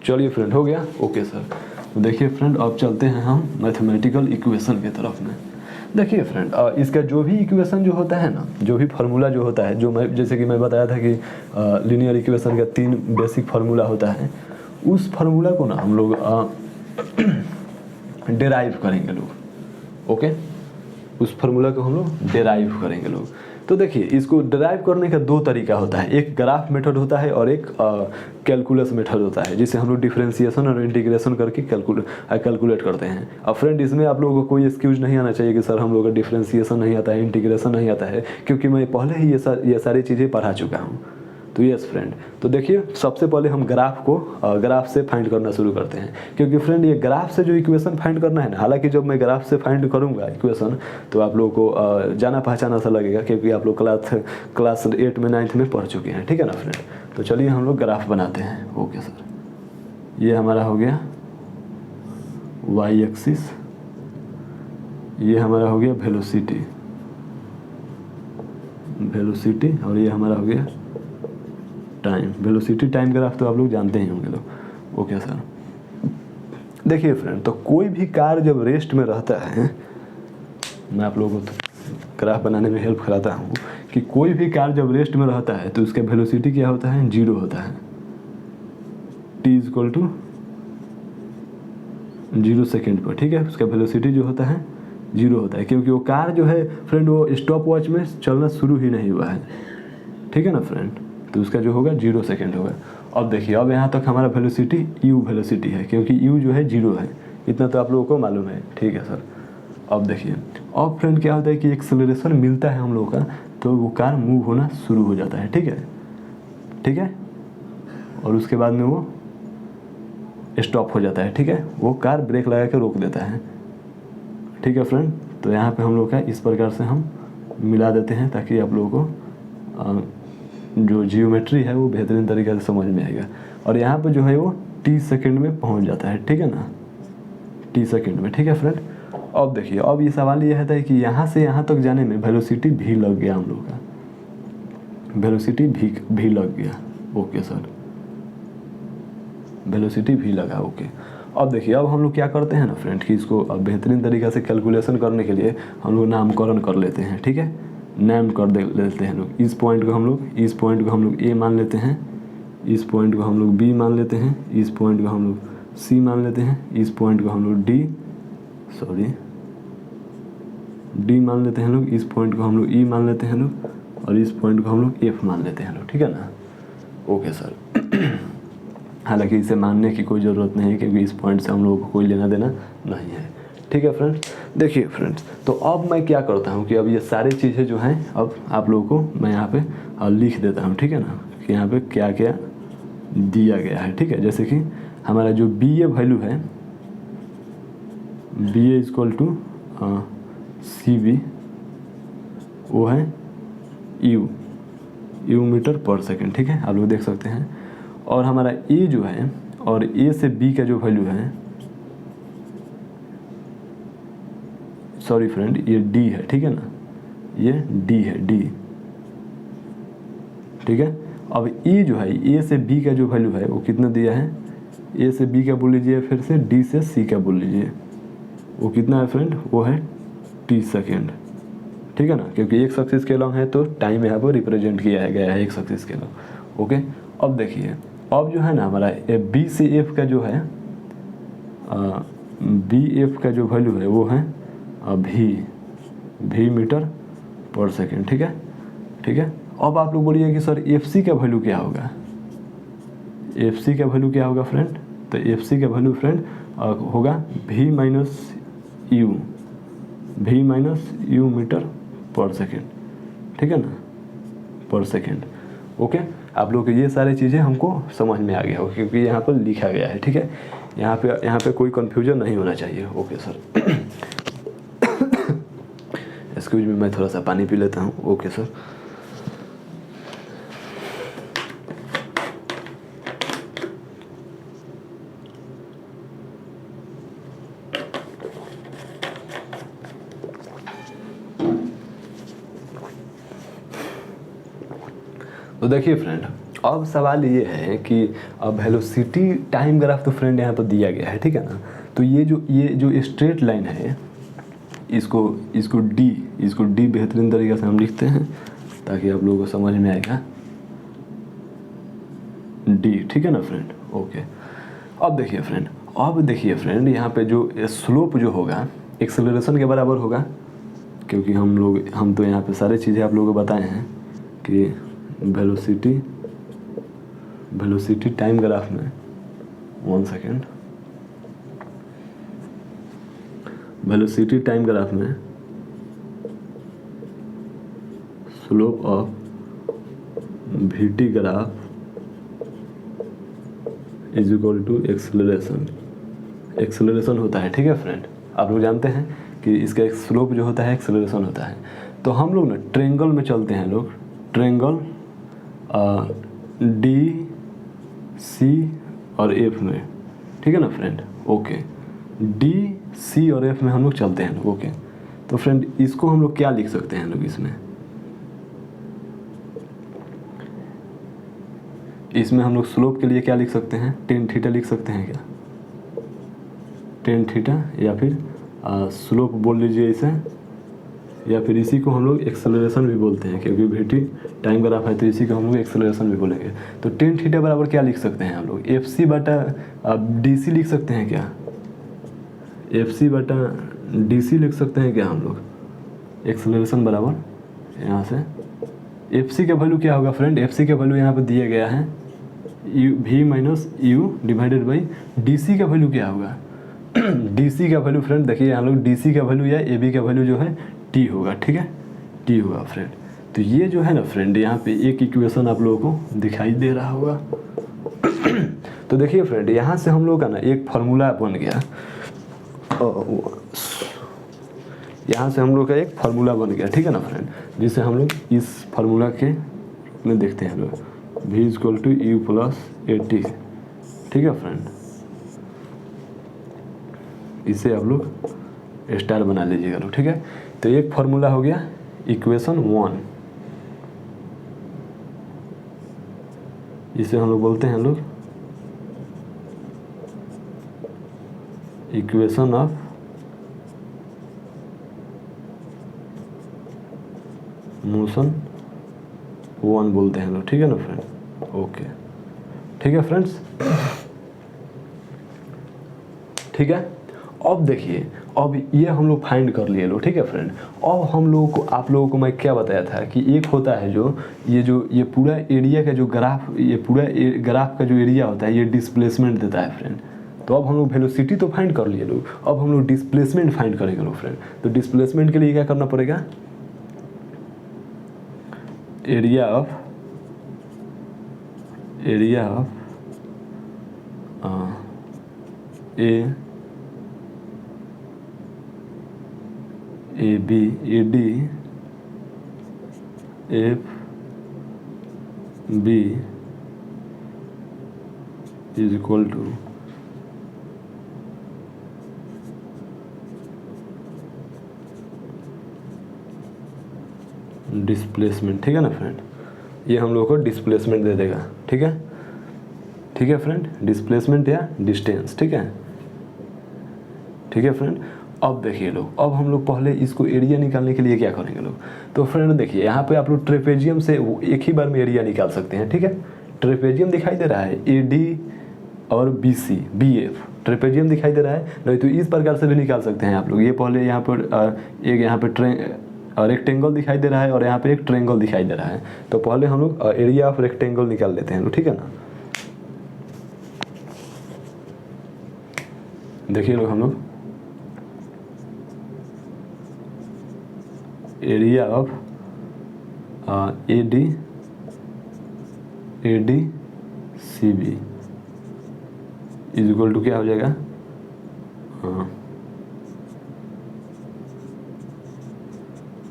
चलिए फ्रेंड, हो गया। Okay sir. तो देखिए फ्रेंड, अब चलते हैं हम मैथमेटिकल इक्वेशन की तरफ में। देखिए फ्रेंड, इसका जो भी इक्वेशन जो होता है ना, जो भी फार्मूला जो होता है, जो मैं जैसे कि मैं बताया था कि लीनियर इक्वेशन का 3 बेसिक फार्मूला होता है, उस फार्मूला को ना हम लोग डेराइव करेंगे लोग। ओके, उस फार्मूला को हम लोग डेराइव करेंगे लोग। तो देखिए, इसको डेराइव करने का 2 तरीका होता है, एक ग्राफ मेथड होता है और एक कैलकुलस मेथड होता है, जिसे हम लोग डिफरेंशिएशन और इंटीग्रेशन करके कैलकुलेट करते हैं। अब फ्रेंड, इसमें आप लोगों को कोई एक्सक्यूज नहीं आना चाहिए कि सर हम लोग का डिफरेंशिएशन नहीं आता है, इंटीग्रेशन नहीं आता है, क्योंकि मैं पहले ही ये सारी चीज़ें पढ़ा चुका हूँ। तो यस फ्रेंड, तो देखिए सबसे पहले हम ग्राफ से फाइंड करना शुरू करते हैं, क्योंकि फ्रेंड ये ग्राफ से जो इक्वेशन फाइंड करना है ना, हालांकि जब मैं ग्राफ से फाइंड करूंगा इक्वेशन तो आप लोगों को जाना पहचाना सा लगेगा, क्योंकि आप लोग क्लास 8 में 9th में पढ़ चुके हैं, ठीक है ना फ्रेंड। तो चलिए हम लोग ग्राफ बनाते हैं। ओके सर, ये हमारा हो गया वाई एक्सिस, ये हमारा हो गया वेलोसिटी, और ये हमारा हो गया टाइम। वेलोसिटी टाइम ग्राफ तो आप लोग जानते ही होंगे लोग। ओके सर, देखिए फ्रेंड, तो कोई भी कार जब रेस्ट में रहता है, मैं आप लोगों को ग्राफ बनाने में हेल्प कराता हूँ कि कोई भी कार जब रेस्ट में रहता है तो उसका वेलोसिटी क्या होता है, 0 होता है। t = 0 सेकेंड पर, ठीक है, उसका वेलोसिटी जो होता है 0 होता है, क्योंकि वो कार जो है फ्रेंड वो स्टॉप वॉच में चलना शुरू ही नहीं हुआ है, ठीक है ना फ्रेंड। तो उसका जो होगा 0 सेकेंड होगा। अब देखिए, अब यहाँ तक हमारा वेलोसिटी u वेलोसिटी है, क्योंकि u जो है 0 है, इतना तो आप लोगों को मालूम है, ठीक है सर। अब देखिए, अब फ्रेंड क्या होता है कि एक्सेलरेशन मिलता है हम लोगों का, तो वो कार मूव होना शुरू हो जाता है, ठीक है, और उसके बाद में वो स्टॉप हो जाता है, ठीक है, वो कार ब्रेक लगा के रोक देता है, ठीक है फ्रेंड। तो यहाँ पे हम लोग का इस प्रकार से हम मिला देते हैं, ताकि आप लोगों को जो जियोमेट्री है वो बेहतरीन तरीके से समझ में आएगा। और यहाँ पे जो है वो t सेकेंड में पहुँच जाता है, ठीक है ना, t सेकेंड में, ठीक है फ्रेंड। अब देखिए, अब ये सवाल ये है कि यहाँ से यहाँ तक जाने में वेलोसिटी भी लग गया, हम लोग का वेलोसिटी भी लग गया। ओके सर, वेलोसिटी भी लगा। ओके, अब देखिए, अब हम लोग क्या करते हैं ना फ्रेंड कि इसको अब बेहतरीन तरीक़े से कैलकुलेशन करने के लिए हम लोग नामकरण कर लेते हैं, ठीक है, नाम कर लेते हैं लोग। इस पॉइंट को हम लोग ए मान लेते हैं, इस पॉइंट को हम लोग बी मान लेते हैं, इस पॉइंट को हम लोग सी मान लेते हैं, इस पॉइंट को हम लोग डी मान लेते हैं लोग, इस पॉइंट को हम लोग ई मान लेते हैं लोग, और इस पॉइंट को हम लोग एफ मान लेते हैं लोग, ठीक है ना। Okay sir. हालांकि इसे मानने की कोई ज़रूरत नहीं है, क्योंकि इस पॉइंट से हम लोगों को कोई लेना देना नहीं है, ठीक है फ्रेंड्स। देखिए फ्रेंड्स, तो अब मैं क्या करता हूँ कि अब ये सारी चीज़ें जो हैं अब आप लोगों को मैं यहाँ पे लिख देता हूँ, ठीक है ना, कि यहाँ पे क्या क्या दिया गया है, ठीक है। जैसे कि हमारा जो बी ए वैल्यू है, बी ए = सी बी, वो है यू मीटर पर सेकेंड, ठीक है, आप लोग देख सकते हैं। और हमारा ए जो है, और ए से बी का जो वैल्यू है, सॉरी फ्रेंड, ये डी है, ठीक है ना, ये डी है, डी, ठीक है। अब ए जो है, ए से बी का जो वैल्यू है वो कितना दिया है, ए से बी का बोल लीजिए, फिर से डी से सी का बोल लीजिए, वो कितना है फ्रेंड, वो है t सेकेंड, ठीक है ना, क्योंकि एक सक्सेस के लॉन्ग है तो टाइम यहाँ पर रिप्रेजेंट किया गया है एक सक्सेस के लॉन्ग। ओके, अब देखिए, अब जो है ना हमारा बी से एफ का जो है, बी एफ का जो वैल्यू है वो है भी मीटर पर सेकेंड, ठीक है। अब आप लोग बोलिए कि सर एफ सी का वैल्यू क्या होगा, एफ सी का वैल्यू क्या होगा फ्रेंड, तो एफ सी का वैल्यू फ्रेंड होगा भी minus you metre per second, ठीक है ना, पर सेकेंड। ओके, आप लोग ये सारी चीज़ें हमको समझ में आ गया होगा, क्योंकि यहाँ पर लिखा गया है, ठीक है, यहाँ पे कोई कन्फ्यूजन नहीं होना चाहिए। Okay sir. एक्सक्यूज मी, मैं थोड़ा सा पानी पी लेता हूँ। Okay sir. तो देखिए फ्रेंड, अब सवाल ये है कि अब वेलोसिटी टाइम ग्राफ तो फ्रेंड यहाँ पर दिया गया है, ठीक है ना। तो ये जो स्ट्रेट लाइन है इसको डी बेहतरीन तरीके से हम लिखते हैं ताकि आप लोगों को समझ में आएगा, डी, ठीक है ना फ्रेंड। ओके, अब देखिए फ्रेंड यहाँ पे जो स्लोप जो होगा एक्सेलरेशन के बराबर होगा, क्योंकि हम तो यहाँ पे सारी चीज़ें आप लोगों को बताए हैं कि वेलोसिटी टाइम ग्राफ में, 1 सेकेंड, वेलोसिटी टाइम ग्राफ में slope of VT graph is equal to acceleration होता है, ठीक है फ्रेंड। आप लोग जानते हैं कि इसका एक स्लोप जो होता है एक्सेलरेशन होता है। तो हम लोग ना ट्रेंगल में चलते हैं लोग, ट्रेंगल डी सी और एफ में, ठीक है ना फ्रेंड। ओके, डी सी और एफ में हम लोग चलते हैं लोग। ओके, तो फ्रेंड इसको हम लोग क्या लिख सकते हैं लोग, इसमें हम लोग स्लोप के लिए क्या लिख सकते हैं, टेन थीटा लिख सकते हैं क्या, टेन थीटा, या फिर स्लोप बोल लीजिए इसे, या फिर इसी को हम लोग एक्सेलरेशन भी बोलते हैं, क्योंकि वीटी टाइम ग्राफ है तो इसी को हम लोग एक्सेलरेशन भी बोलेंगे। तो टेन थीटा बराबर क्या लिख सकते हैं हम लोग, एफ सी बटा डी सी लिख सकते हैं क्या, एफ सी बटा डी सी लिख सकते हैं क्या हम लोग, एक्सेलरेशन बराबर यहाँ से एफ सी का वैल्यू क्या होगा फ्रेंड, एफ सी का वैल्यू यहाँ पर दिया गया है u v minus you divided by d c का वैल्यू क्या होगा डी सी का वैल्यू फ्रेंड देखिए यहाँ लोग डी सी का वैल्यू या ए बी का वैल्यू जो है टी होगा, ठीक है, टी होगा फ्रेंड। तो ये जो है ना फ्रेंड यहाँ पे एक इक्वेशन आप लोगों को दिखाई दे रहा होगा तो देखिए फ्रेंड यहाँ से हम लोग का ना एक फार्मूला बन गया, यहाँ से हम लोग का एक फार्मूला बन गया, ठीक है ना फ्रेंड, जिसे हम लोग इस फार्मूला के में देखते हैं लोग, v equal to u plus a t, ठीक है फ्रेंड। इसे आप लोग स्टार बना लीजिएगा लोग, ठीक है। तो एक फार्मूला हो गया इक्वेशन 1, इसे हम लोग बोलते हैं लोग इक्वेशन ऑफ मोशन 1 बोलते हैं लोग, ठीक है ना फ्रेंड। ओके, ठीक है फ्रेंड्स, ठीक है। अब देखिए, अब ये हम लोग फाइंड कर लिए लोग, ठीक है फ्रेंड। अब हम लोगों को आप लोगों को मैं क्या बताया था कि एक होता है जो ये पूरा एरिया का जो ग्राफ, ये पूरा ग्राफ का जो एरिया होता है ये डिस्प्लेसमेंट देता है फ्रेंड। तो अब हम लोग वेलोसिटी तो फाइंड कर लिए लोग, अब हम लोग डिस्प्लेसमेंट फाइंड करेंगे लोग फ्रेंड। तो डिस्प्लेसमेंट के लिए क्या करना पड़ेगा, area of A B A D F B is equal to displacement, ठीक है ना फ्रेंड। ये हम लोग को डिस्प्लेसमेंट दे देगा, ठीक है, ठीक है फ्रेंड, डिस्प्लेसमेंट या डिस्टेंस, ठीक है, ठीक है फ्रेंड। अब देखिए लोग, अब हम लोग पहले इसको एरिया निकालने के लिए क्या करेंगे लोग, तो फ्रेंड देखिए यहाँ पे आप लोग ट्रेपेजियम से एक ही बार में एरिया निकाल सकते हैं, ठीक है। ट्रेपेजियम दिखाई दे रहा है ए डी और B C B F, trapezium दिखाई दे रहा है, नहीं तो इस प्रकार से भी निकाल सकते हैं आप लोग। ये पहले यहाँ पर एक यहाँ पे रेक्टेंगल दिखाई दे रहा है और यहाँ पे एक ट्रायंगल दिखाई दे रहा है, तो पहले हम लोग एरिया ऑफ रेक्टेंगल निकाल लेते हैं, ठीक है ना। देखिए लोग, हम लोग area of A D C B is equal to क्या हो जाएगा,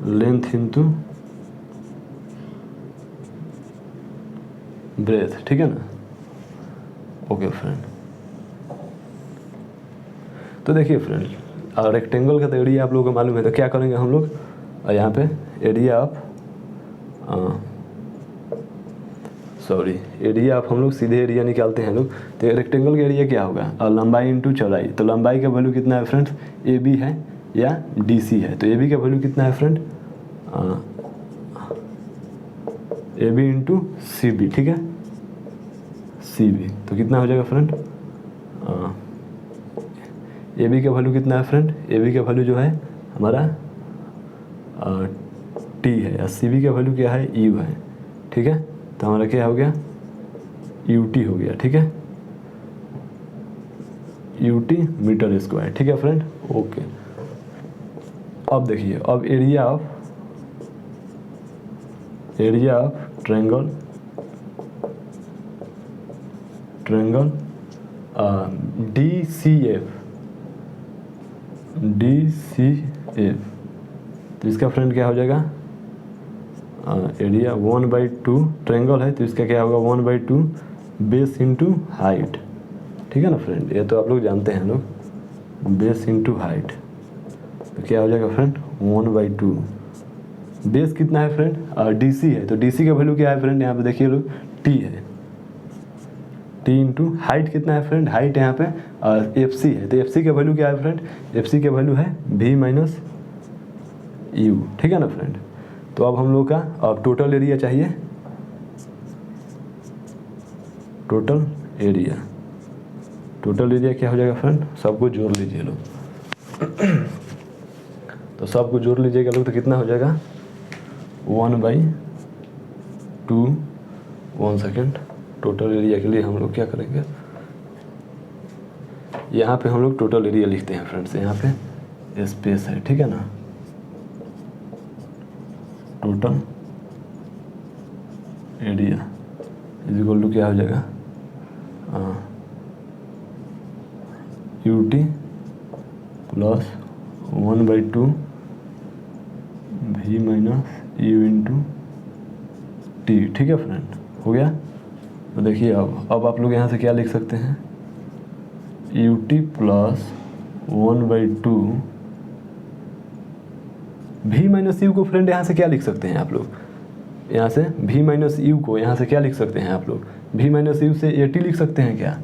लेंथ इंटू ब्रेथ, ठीक है ना। ओके फ्रेंड, तो देखिए फ्रेंड रेक्टेंगल का तो एरिया आप लोगों को मालूम है, तो क्या करेंगे हम लोग, यहाँ पे area of sorry area of हम लोग सीधे एरिया निकालते हैं लोग। तो रेक्टेंगल का एरिया क्या होगा, लंबाई इंटू चौड़ाई। तो लंबाई का वैल्यू कितना है फ्रेंड्स, ए बी है या डी सी है। तो ए बी का वैल्यू कितना है friend, A B into C B, ठीक है, सी बी। तो कितना हो जाएगा फ्रेंड, ए बी का वैल्यू कितना है फ्रेंड, ए बी का वैल्यू जो है हमारा टी है, और सी बी का वैल्यू क्या है, यू है, ठीक है। तो हमारा क्या हो गया, यू टी हो गया, ठीक है, यू टी मीटर स्क्वायर, ठीक है फ्रेंड, ओके। अब देखिए, अब area of triangle D C F, तो इसका फ्रेंड क्या हो जाएगा, एरिया 1/2 ट्रायंगल है तो इसका क्या होगा 1/2 बेस इंटू हाइट, ठीक है ना फ्रेंड। ये तो आप लोग जानते हैं लोग, बेस इंटू हाइट। तो क्या हो जाएगा फ्रेंड 1/2। बेस कितना है फ्रेंड, डीसी है, तो डीसी का वैल्यू क्या है फ्रेंड, यहाँ पे देखिए लोग टी है, टी इंटू हाइट कितना है फ्रेंड, हाइट यहाँ पे एफ सी है। तो एफ सी का वैल्यू क्या है फ्रेंड, एफ सी का वैल्यू है भी माइनस यू, ठीक है ना फ्रेंड। तो अब हम लोग का अब टोटल एरिया चाहिए, टोटल एरिया क्या हो जाएगा फ्रेंड, सबको जोड़ लीजिए लोग। तो सबको जोड़ लीजिएगा लोग, तो कितना हो जाएगा 1/2। 1 सेकेंड, टोटल एरिया के लिए हम लोग क्या करेंगे, यहाँ पे हम लोग टोटल एरिया लिखते हैं फ्रेंड्स, यहाँ पे स्पेस है, ठीक है ना। Total area is equal to क्या हो जाएगा, यू टी प्लस 1/2 भी माइनस यू इंटू टी, ठीक है फ्रेंड, हो गया। तो देखिए अब आप लोग यहाँ से क्या लिख सकते हैं, यू टी प्लस 1/2 भी माइनस यू को फ्रेंड यहाँ से क्या लिख सकते हैं आप लोग, यहाँ से भी माइनस यू को यहाँ से क्या लिख सकते हैं आप लोग, भी माइनस यू से ए टी लिख सकते हैं क्या,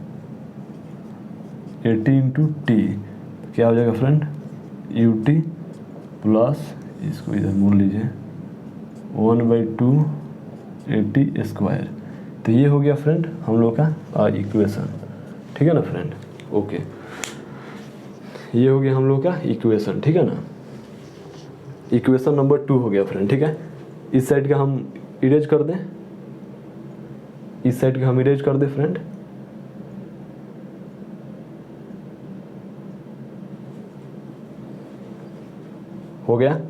ए टी इंटू टी। क्या हो जाएगा फ्रेंड, यू टी प्लस, इसको इधर मोड़ लीजिए, 1/2 ए टी स्क्वायर। तो ये हो गया फ्रेंड हम लोग का इक्वेशन, ठीक है ना फ्रेंड, ओके। ये हो गया हम लोग का इक्वेशन, ठीक है ना। इक्वेशन नंबर 2 हो गया फ्रेंड, ठीक है। इस साइड का हम इरेज कर दें, इस साइड का हम इरेज कर दें फ्रेंड। हो गया,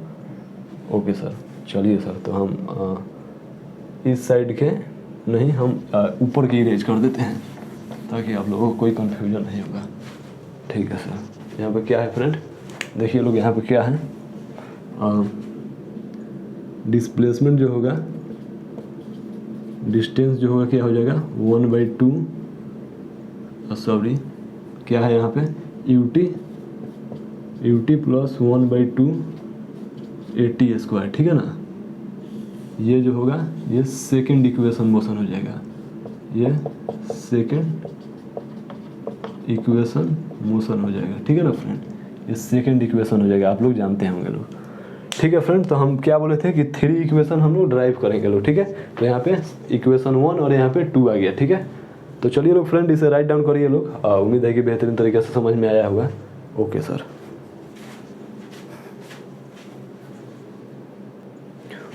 ओके सर। चलिए सर, तो हम इस साइड के नहीं, हम ऊपर की इरेज कर देते हैं ताकि आप लोगों को कोई कंफ्यूजन नहीं होगा, ठीक है सर। यहाँ पे क्या है फ्रेंड, देखिए लोग, यहाँ पे क्या है, डिस्प्लेसमेंट जो होगा, डिस्टेंस जो होगा क्या हो जाएगा 1/2, सॉरी क्या है यहाँ पे you t plus 1/2 A t square, ठीक है ना। ये जो होगा ये सेकेंड इक्वेशन मोशन हो जाएगा, ये सेकेंड इक्वेशन मोशन हो जाएगा, ठीक है ना फ्रेंड। ये सेकेंड इक्वेशन हो जाएगा, आप लोग जानते होंगे लोग, ठीक है फ्रेंड। तो हम क्या बोले थे कि 3 इक्वेशन हम लोग ड्राइव करेंगे लोग, ठीक है। तो यहाँ पे इक्वेशन 1 और यहाँ पे 2 आ गया, ठीक है। तो चलिए लोग फ्रेंड, इसे राइट डाउन करिए लोग। उम्मीद है कि बेहतरीन तरीके से समझ में आया होगा, ओके सर।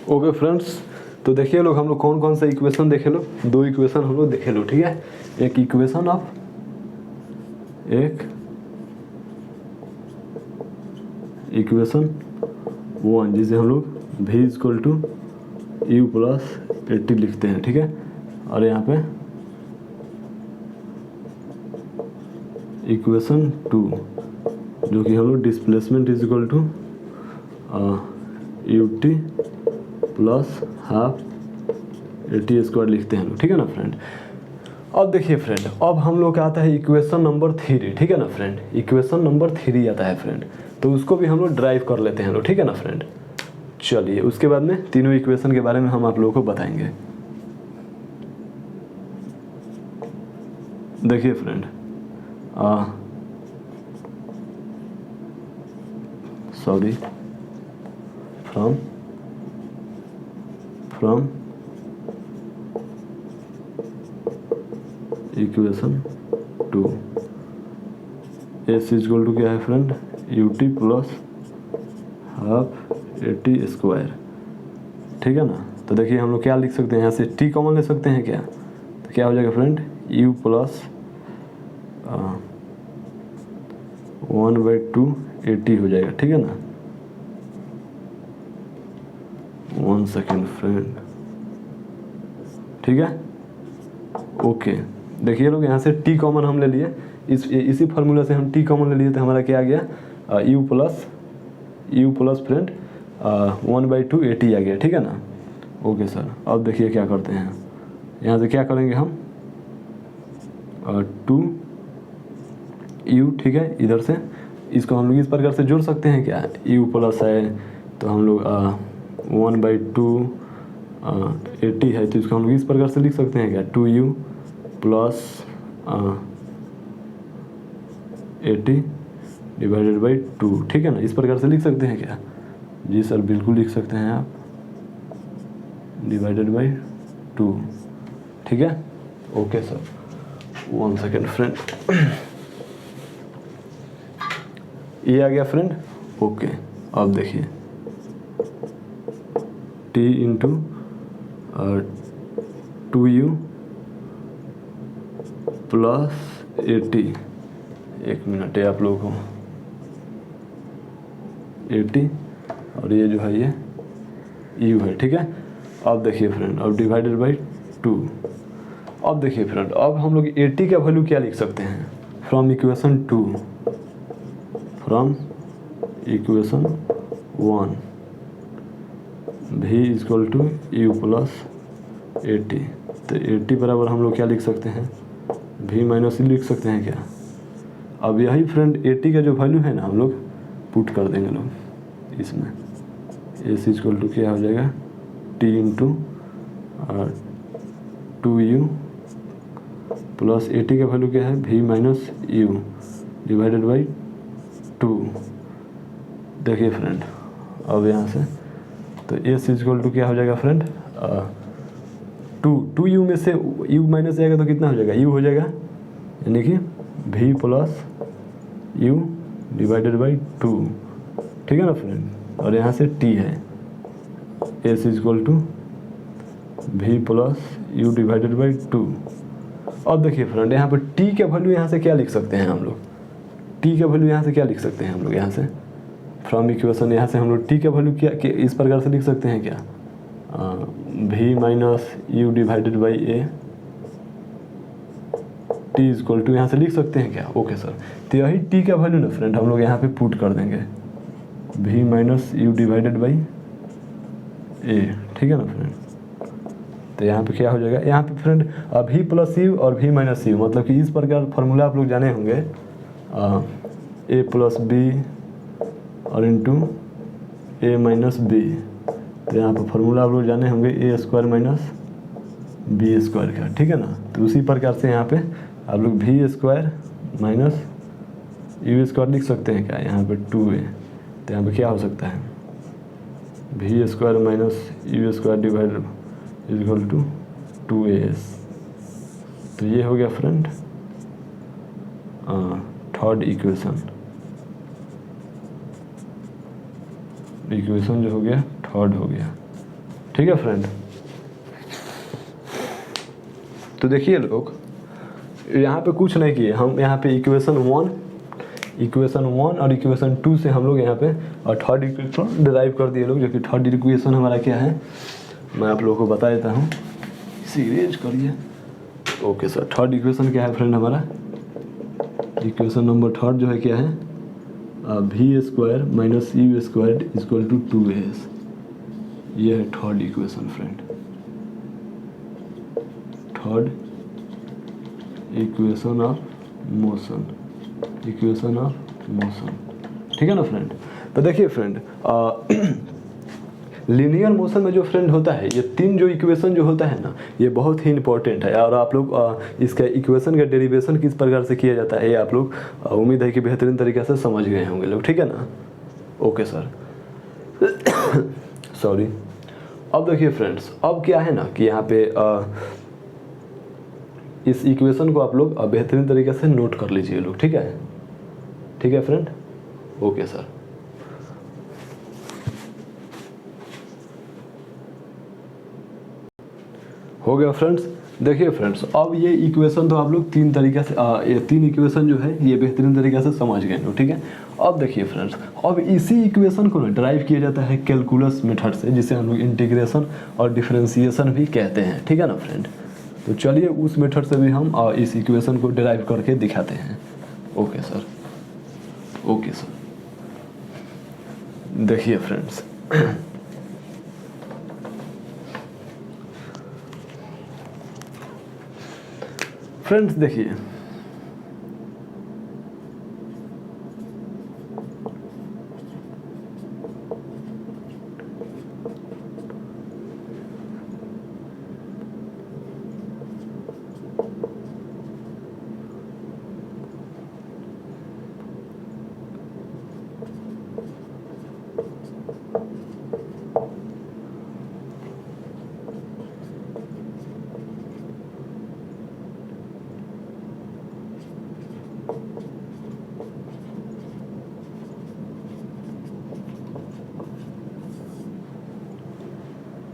ओके फ्रेंड्स, तो देखिए लोग, हम लोग कौन कौन सा इक्वेशन देखे लोग, 2 इक्वेशन हम लोग देखे लोग, ठीक है। एक इक्वेशन इक्वेशन 1 जिसे हम लोग v equal to u plus 80 लिखते हैं, ठीक है। और यहाँ पे इक्वेशन 2 जो कि हम लोग displacement is equal to u t plus half a t square लिखते हैं, ठीक है ना फ्रेंड। अब देखिए फ्रेंड, अब हम लोग का आता है इक्वेशन नंबर 3, ठीक है ना फ्रेंड। इक्वेशन नंबर 3 आता है फ्रेंड, तो उसको भी हम लोग ड्राइव कर लेते हैं लोग, ठीक है ना फ्रेंड। चलिए उसके बाद में तीनों इक्वेशन के बारे में हम आप लोगों को बताएंगे। देखिए friend, sorry, from equation 2 s equal to क्या है friend, u t plus half a t square, ठीक है ना। तो देखिए हम लोग क्या लिख सकते हैं, यहाँ से टी कॉमन ले सकते हैं क्या, तो क्या हो जाएगा friend, you plus 1/2 A T हो जाएगा, ठीक है ना। 1 सेकेंड फ्रेंड, ठीक है, ओके। देखिए लोग, यहाँ से टी कॉमन हम ले लिए, इसी फार्मूला से हम टी कॉमन ले लिए, तो हमारा क्या आ गया, U plus friend 1/2 A T आ गया, ठीक है ना। ओके सर, अब देखिए क्या करते हैं, यहाँ से क्या करेंगे हम, 2 यू, ठीक है, इधर से इसको हम लोग इस प्रकार से जोड़ सकते हैं क्या, यू प्लस है तो हम लोग 1/2 ए टी है, तो इसको हम लोग इस प्रकार से लिख सकते हैं क्या, 2u plus a T divided by 2, ठीक है ना। इस प्रकार से लिख सकते हैं क्या, जी सर बिल्कुल लिख सकते हैं आप, डिवाइडेड बाई 2, ठीक है, ओके सर। 1 सेकेंड फ्रेंड, ये आ गया फ्रेंड, ओके। अब देखिए T into 2u plus a T, 1 minute है आप लोगों को, ए टी और ये जो है ये u है, ठीक है। अब देखिए फ्रेंड, अब डिवाइडेड बाई 2। अब देखिए फ्रेंड, अब हम लोग ए टी का वैल्यू क्या लिख सकते हैं, from equation 1 v equal to u plus a t, तो ए टी बराबर हम लोग क्या लिख सकते हैं, v माइनस लिख सकते हैं क्या। अब यही फ्रेंड ए टी का जो वैल्यू है ना, हम लोग पुट कर देंगे लोग इसमें, एस इक्वल टू क्या हो जाएगा, T into 2u plus a T का वैल्यू क्या है, v minus you divided by 2। देखिए फ्रेंड, अब यहाँ से तो एस इक्वल टू क्या हो जाएगा फ्रेंड, 2u में से u माइनस जाएगा तो कितना हो जाएगा, u हो जाएगा, यानी कि v plus u divided by 2, ठीक है ना फ्रेंड। और यहाँ से t है, s equal to v plus u divided by 2। अब देखिए फ्रेंड, यहाँ पर t का वैल्यू यहाँ से क्या लिख सकते हैं हम लोग, t का वैल्यू यहाँ से क्या लिख सकते हैं हम लोग, यहाँ से फ्रॉम इक्वेशन, यहाँ से हम लोग t का वैल्यू क्या इस प्रकार से लिख सकते हैं क्या, v minus you divided by a, t equal to यहाँ से लिख सकते हैं क्या, ओके सर। तो यही t का वैल्यू ना फ्रेंड हम लोग यहाँ पे पुट कर देंगे, v minus you divided by A, ठीक है ना फ्रेंड। तो यहाँ पे क्या हो जाएगा, यहाँ पे फ्रेंड v प्लस यू और v माइनस यू, मतलब कि इस प्रकार फार्मूला आप लोग जाने होंगे, a प्लस बी और इंटू ए माइनस बी। तो यहाँ पर फार्मूला आप लोग जाने होंगे ए स्क्वायर माइनस बी स्क्वायर का, ठीक है ना। तो उसी प्रकार से यहाँ पे आप लोग v square minus u square लिख सकते हैं क्या, यहाँ पे 2a। तो यहाँ पे क्या हो सकता है, v square minus u square divided equal to 2as। तो ये हो गया फ्रेंड थर्ड इक्वेशन जो हो गया थर्ड हो गया, ठीक है फ्रेंड। तो देखिए लोग, यहाँ पे कुछ नहीं किए हम, यहाँ पे इक्वेशन 1 और इक्वेशन 2 से हम लोग यहाँ पे और थर्ड इक्वेशन डिराइव कर दिए लोग, जो कि थर्ड इक्वेशन हमारा क्या है मैं आप लोगों को बता देता हूँ, सीरीज करिए। ओके सर, थर्ड इक्वेशन क्या है फ्रेंड हमारा, इक्वेशन नंबर थर्ड जो है क्या है, v square minus u square equal to 2as। ये है third equation friend, third equation of motion, ठीक है ना फ्रेंड। तो देखिए फ्रेंड, लीनियर मोशन में जो फ्रेंड होता है, ये 3 जो इक्वेशन जो होता है ना, ये बहुत ही इंपॉर्टेंट है। और आप लोग इसका इक्वेशन का डेरिवेशन किस प्रकार से किया जाता है, ये आप लोग उम्मीद है कि बेहतरीन तरीके से समझ गए होंगे लोग, ठीक है ना। Okay sir. सॉरी। अब देखिए फ्रेंड्स, अब क्या है ना कि यहाँ पे इस इक्वेशन को आप लोग बेहतरीन तरीके से नोट कर लीजिए लोग, ठीक है। ठीक है फ्रेंड, ओके सर। हो गया फ्रेंड्स। देखिए फ्रेंड्स, अब ये इक्वेशन तो आप लोग 3 तरीके से ये 3 इक्वेशन जो है ये बेहतरीन तरीके से समझ गए हो, ठीक है। अब देखिए फ्रेंड्स, अब इसी इक्वेशन को ना ड्राइव किया जाता है कैलकुलस मेथड से, जिसे हम लोग इंटीग्रेशन और डिफरेंशिएशन भी कहते हैं, ठीक है ना फ्रेंड। तो चलिए उस मेथड से भी हम इस इक्वेशन को ड्राइव करके दिखाते हैं। Okay sir, okay sir. देखिए फ्रेंड्स, फ्रेंड्स देखिए,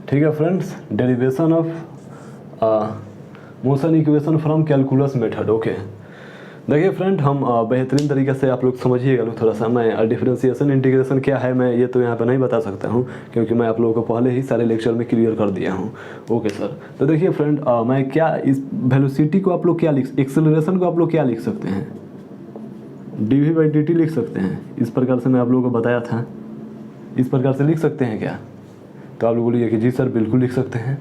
ठीक है friends, derivation of motion equation from calculus method. Okay, देखिए फ्रेंड, हम बेहतरीन तरीके से आप लोग समझिएगा लोग थोड़ा सा। मैं डिफरेंशिएशन इंटीग्रेशन क्या है मैं ये तो यहाँ पे नहीं बता सकता हूँ, क्योंकि मैं आप लोगों को पहले ही सारे लेक्चर में क्लियर कर दिया हूँ। Okay sir. तो देखिए फ्रेंड, मैं क्या इस वेलोसिटी को आप लोग क्या एक्सेलरेशन को आप लोग क्या लिख सकते हैं, dv/dt लिख सकते हैं। इस प्रकार से मैं आप लोगों को बताया था, इस प्रकार से लिख सकते हैं क्या। तो आप लोग बोलिए कि जी सर बिल्कुल लिख सकते हैं।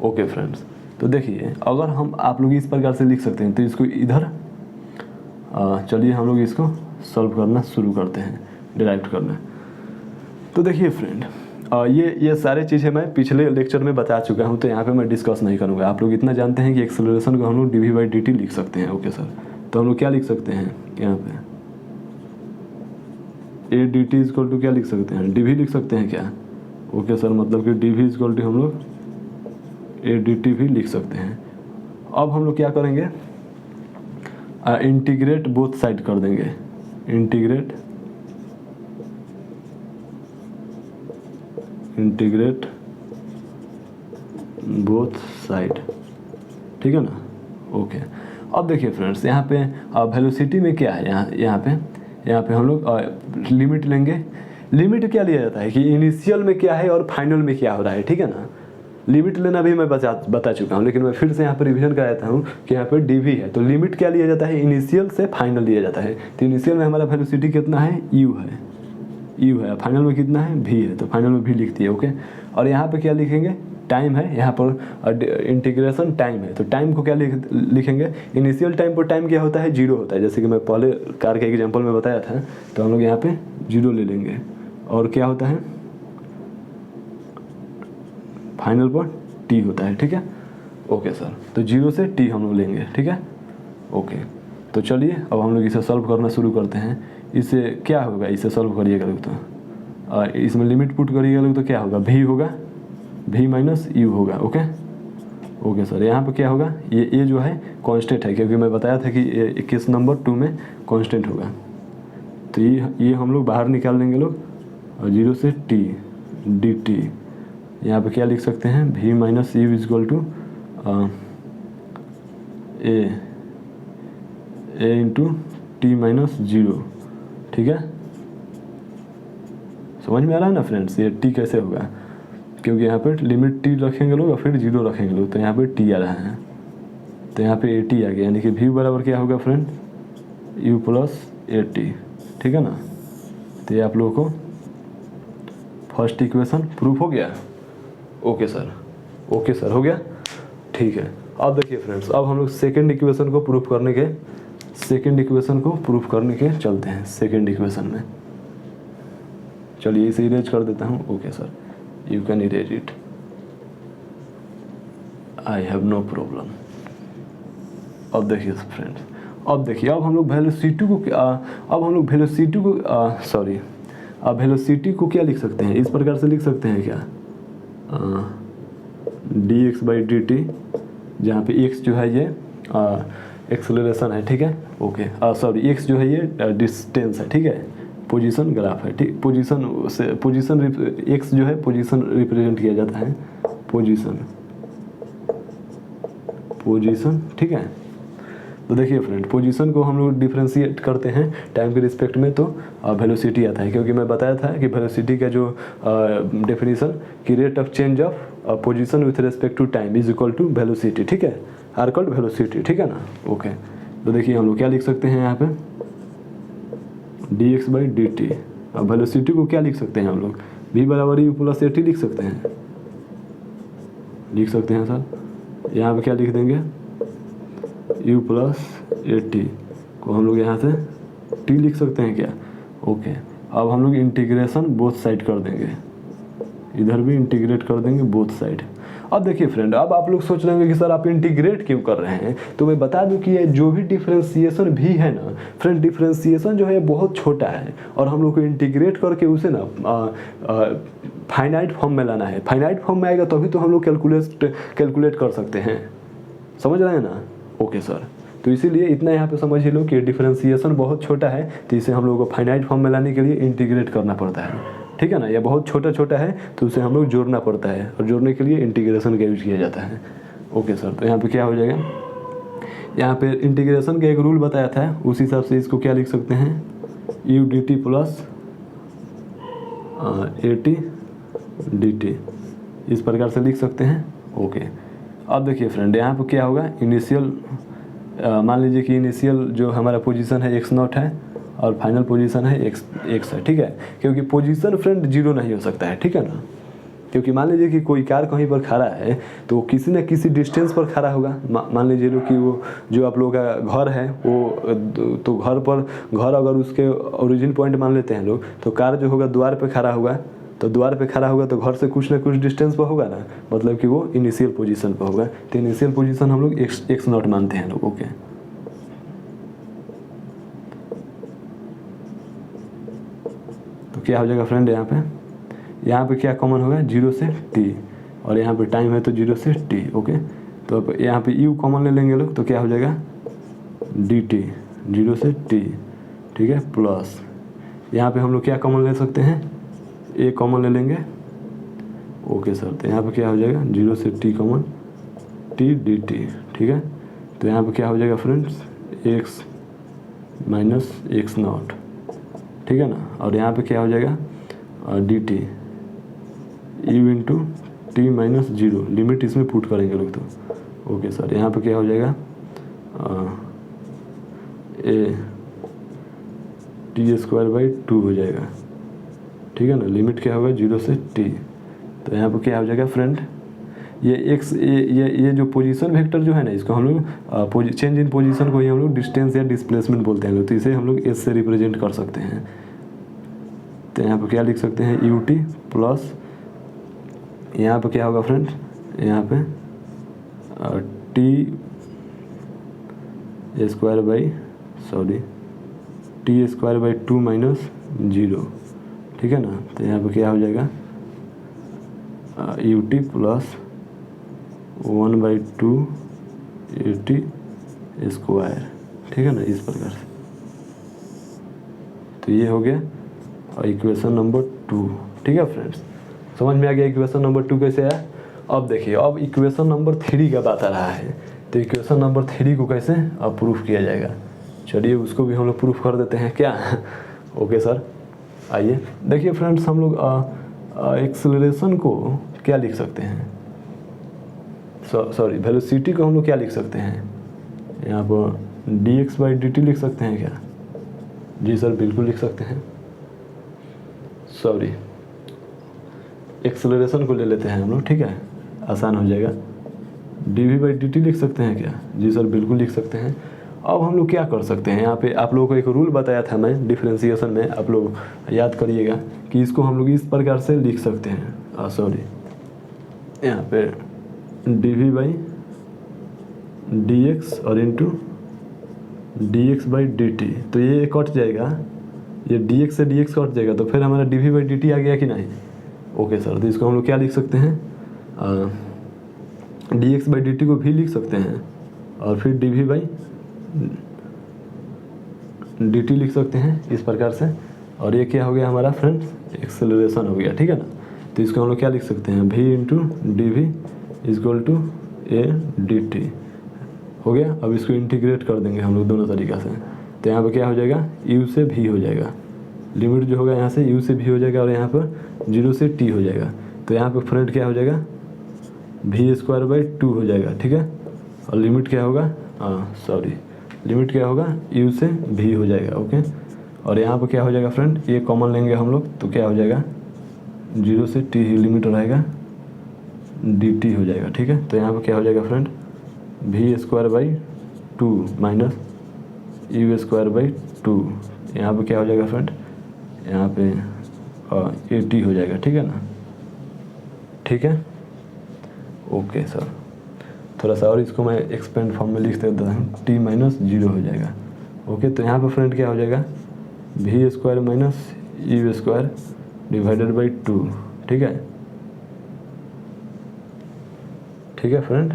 ओके फ्रेंड्स, तो देखिए अगर हम आप लोग इस प्रकार से लिख सकते हैं तो इसको इधर चलिए हम लोग इसको सॉल्व करना शुरू करते हैं, डिराइव करना। तो देखिए फ्रेंड, ये सारे चीज़ें मैं पिछले लेक्चर में बता चुका हूँ, तो यहाँ पे मैं डिस्कस नहीं करूँगा। आप लोग इतना जानते हैं कि एक्सेलरेशन को हम लोग dv/dt लिख सकते हैं। ओके सर, तो हम लोग क्या लिख सकते हैं यहाँ पे, a dt इक्वल टू क्या लिख सकते हैं, dv लिख सकते हैं क्या। ओके सर, मतलब कि dv इक्वल टू हम लोग a dt भी लिख सकते हैं। अब हम लोग क्या करेंगे, इंटीग्रेट बोथ साइड कर देंगे, इंटीग्रेट बोथ साइड, ठीक है ना। ओके, अब देखिए फ्रेंड्स, यहाँ पे वेलोसिटी में क्या है, यहाँ पे हम लोग लिमिट लेंगे। लिमिट क्या लिया जाता है कि इनिशियल में क्या है और फाइनल में क्या हो रहा है, ठीक है ना। लिमिट लेना भी मैं बता चुका हूँ, लेकिन मैं फिर से यहाँ पर रिवीजन कराता हूँ कि यहाँ पर dv है, तो लिमिट क्या लिया जाता है, इनिशियल से फाइनल लिया जाता है। तो इनिशियल में हमारा वेलोसिटी कितना है, u है, फाइनल में कितना है, v है, तो फाइनल में v लिख दिए। ओके, और यहाँ पे क्या लिखेंगे, टाइम है, यहाँ पर इंटीग्रेशन टाइम है, तो टाइम को क्या लिखेंगे, इनिशियल टाइम पर टाइम क्या होता है, 0 होता है, जैसे कि मैं पहले कार के एग्जाम्पल में बताया था। तो हम लोग यहाँ पे 0 ले लेंगे, और क्या होता है फाइनल पर t होता है, ठीक है। ओके सर, तो 0 से t हम लोग लेंगे, ठीक है। ओके, तो चलिए अब हम लोग इसे सॉल्व करना शुरू करते हैं। इससे क्या होगा, इसे सॉल्व करिएगा लोग तो इसमें लिमिट पुट करिएगा लोग तो क्या होगा, v होगा, v माइनस u होगा। ओके सर, यहाँ पे क्या होगा, ये जो है कांस्टेंट है, क्योंकि मैं बताया था कि ये केस नंबर 2 में कांस्टेंट होगा। तो ये हम लोग बाहर निकाल लेंगे लोग, और 0 से t dt, यहाँ पे क्या लिख सकते हैं, v minus u is equal to a into t minus 0, ठीक है। समझ में आ रहा है ना फ्रेंड्स, ये t कैसे होगा, क्योंकि यहाँ पे लिमिट t रखेंगे लोग और फिर 0 रखेंगे लोग, तो यहाँ पे t आ रहा है, तो यहाँ पे at आ गया, यानी कि v बराबर क्या होगा फ्रेंड, u प्लस at, ठीक है ना। तो ये आप लोगों को फर्स्ट इक्वेशन प्रूफ हो गया। ओके सर, हो गया, ठीक है। अब देखिए फ्रेंड्स, अब हम लोग सेकेंड इक्वेशन को प्रूफ करने के चलते हैं। सेकेंड इक्वेशन में चलिए इसे इरेज कर देता हूँ। Okay sir, you can erase it, I have no problem. अब देखिए फ्रेंड्स, अब देखिए अब हम लोग वेलोसिटी को अब वेलोसिटी को क्या लिख सकते हैं, इस प्रकार से लिख सकते हैं क्या, dx/dt, जहाँ पे x जो है ये एक्सेलरेशन है, ठीक है, ओके, x जो है ये डिस्टेंस है, ठीक है, पोजीशन ग्राफ है, ठीक, पोजीशन x जो है पोजीशन रिप्रेजेंट किया जाता है, पोजीशन, ठीक है। तो देखिए फ्रेंड, पोजीशन को हम लोग डिफ्रेंशिएट करते हैं टाइम के रिस्पेक्ट में, तो वेलोसिटी आता है, क्योंकि मैं बताया था कि वेलोसिटी का जो डेफिनेशन कि rate of change of position with respect to time is equal to velocity, ठीक है, आर कॉल्ड वेलोसिटी, ठीक है ना, ओके। तो देखिए हम लोग क्या लिख सकते हैं यहाँ पे, dx/dt। अब वेलोसिटी को क्या लिख सकते हैं हम लोग, v बराबर u प्लस at लिख सकते हैं, सर। यहाँ पे क्या लिख देंगे, u प्लस at को हम लोग यहाँ से t लिख सकते हैं क्या, ओके। अब हम लोग इंटीग्रेशन बोथ साइड कर देंगे, इधर भी इंटीग्रेट कर देंगे बोथ साइड। अब देखिए फ्रेंड, अब आप लोग सोच रहे होंगे कि सर आप इंटीग्रेट क्यों कर रहे हैं, तो मैं बता दूं कि ये जो भी डिफरेंशिएशन भी है ना फ्रेंड, डिफरेंशिएशन जो है बहुत छोटा है, और हम लोग को इंटीग्रेट करके उसे ना फाइनाइट फॉर्म में लाना है। फाइनाइट फॉर्म में आएगा तभी तो हम लोग कैलकुलेट कर सकते हैं, समझ रहे हैं ना, ओके सर। तो इसीलिए इतना यहाँ पे समझ ही लो कि डिफरेंशिएशन बहुत छोटा है, तो इसे हम लोग को फाइनाइट फॉर्म में लाने के लिए इंटीग्रेट करना पड़ता है, ठीक है ना। यह बहुत छोटा है तो उसे हम लोग जोड़ना पड़ता है, और जोड़ने के लिए इंटीग्रेशन का यूज किया जाता है, ओके सर। तो यहाँ पे क्या हो जाएगा, यहाँ पे इंटीग्रेशन का एक रूल बताया था, उस हिसाब से इसको क्या लिख सकते हैं, u dt plus at dt, इस प्रकार से लिख सकते हैं, ओके। अब देखिए फ्रेंड, यहाँ पे क्या होगा, इनिशियल मान लीजिए कि इनिशियल जो हमारा पोजीशन है x0 है, और फाइनल पोजीशन है x है, ठीक है, क्योंकि पोजीशन फ्रेंड जीरो नहीं हो सकता है, ठीक है ना। क्योंकि मान लीजिए कि कोई कार कहीं पर खड़ा है तो किसी न किसी डिस्टेंस पर खड़ा होगा। मान लीजिए लो कि वो जो आप लोगों का घर है वो, तो घर अगर उसके ओरिजिन पॉइंट मान लेते हैं लोग, तो कार जो होगा द्वार पे खड़ा होगा, तो द्वार पे खड़ा होगा तो घर से कुछ ना कुछ डिस्टेंस पर होगा ना, मतलब कि वो इनिशियल पोजीशन पर होगा। तो इनिशियल पोजीशन हम लोग x0 मानते हैं लोग, ओके। तो क्या हो जाएगा फ्रेंड, यहाँ पे क्या कॉमन होगा, 0 से t, और यहाँ पे टाइम है तो 0 से t, ओके। तो अब यहाँ पे u कॉमन ले लेंगे लोग, तो क्या हो जाएगा dt, 0 से t, ठीक है, प्लस यहाँ पे हम लोग क्या कॉमन ले सकते हैं, a कॉमन ले लेंगे, ओके सर। तो यहाँ पे क्या हो जाएगा, 0 से t कॉमन t dt, ठीक है। तो यहाँ पे क्या हो जाएगा फ्रेंड्स, x माइनस x0, ठीक है ना। और यहाँ पे क्या हो जाएगा dt u into t minus 0, limit इसमें पुट करेंगे लोग, तो ओके सर। यहाँ पे क्या हो जाएगा ए t²/2 हो जाएगा, ठीक है ना। लिमिट क्या होगा 0 से t। तो यहाँ पे क्या हो जाएगा फ्रेंड, ये x ये जो पोजीशन वेक्टर जो है ना, इसको हम लोग चेंज इन पोजीशन को ही हम लोग डिस्टेंस या डिस्प्लेसमेंट बोलते हैं लोग, तो इसे हम लोग s से रिप्रेजेंट कर सकते हैं। तो यहाँ पे क्या लिख सकते हैं, ut प्लस यहाँ पे क्या होगा फ्रेंड, यहाँ पे t²/2 माइनस 0, ठीक है ना। तो यहाँ पे क्या हो जाएगा ut प्लस 1/2 at², ठीक है ना, इस प्रकार से। तो ये हो गया इक्वेशन नंबर 2, ठीक है फ्रेंड्स। समझ में आ गया इक्वेशन नंबर 2 कैसे आया। अब देखिए, अब इक्वेशन नंबर 3 का बात आ रहा है, तो इक्वेशन नंबर 3 को कैसे अब प्रूफ किया जाएगा, चलिए उसको भी हम लोग प्रूफ कर देते हैं क्या। ओके सर, आइए देखिए फ्रेंड्स, हम लोग एक्सेलरेशन को क्या लिख सकते हैं, सॉरी वेलोसिटी को हम लोग क्या लिख सकते हैं, यहाँ पर dx/dt लिख सकते हैं क्या। जी सर बिल्कुल लिख सकते हैं। सॉरी एक्सेलरेशन को ले लेते हैं हम लोग, ठीक है, आसान हो जाएगा। dv/dt लिख सकते हैं क्या। जी सर बिल्कुल लिख सकते हैं। अब हम लोग क्या कर सकते हैं, यहाँ पे आप लोगों को एक रूल बताया था मैं डिफरेंशिएशन में, आप लोग याद करिएगा कि इसको हम लोग इस प्रकार से लिख सकते हैं, सॉरी यहाँ पे dv बाई dx और इंटू dx बाई dt, तो ये कट जाएगा, ये dx से dx कट जाएगा, तो फिर हमारा dv बाई dt आ गया कि नहीं। ओके सर, तो इसको हम लोग क्या लिख सकते हैं, dx बाई dt को भी लिख सकते हैं और फिर dv बाई dt लिख सकते हैं इस प्रकार से। और ये क्या हो गया हमारा फ्रेंड्स, एक्सेलरेशन हो गया, ठीक है ना। तो इसको हम लोग क्या लिख सकते हैं, v into d v is equal to a d t हो गया। अब इसको इंटीग्रेट कर देंगे हम लोग दोनों तरीक़ा से, तो यहाँ पे क्या हो जाएगा, u से v हो जाएगा, लिमिट जो होगा यहाँ से u से v हो जाएगा और यहाँ पर 0 से t हो जाएगा। तो यहाँ पे फ्रेंड क्या हो जाएगा, v स्क्वायर बाई 2 हो जाएगा, ठीक है। और लिमिट क्या होगा, लिमिट क्या होगा, u से v हो जाएगा, ओके। और यहाँ पर क्या हो जाएगा फ्रेंड, ये कॉमन लेंगे हम लोग, तो क्या हो जाएगा 0 से t ही लिमिट रहेगा, dt हो जाएगा, ठीक है। तो यहाँ पर क्या हो जाएगा friend, v square by 2 minus u square by 2, यहाँ पे क्या हो जाएगा फ्रेंड, यहाँ पे a t हो जाएगा, ठीक है ना, ठीक है। ओके सर, थोड़ा सा और इसको मैं एक्सपेंड फॉर्म में लिख देता हूँ, t माइनस 0 हो जाएगा, ओके। तो यहाँ पे फ्रेंड क्या हो जाएगा, v square minus u square divided by 2, ठीक है, ठीक है फ्रेंड।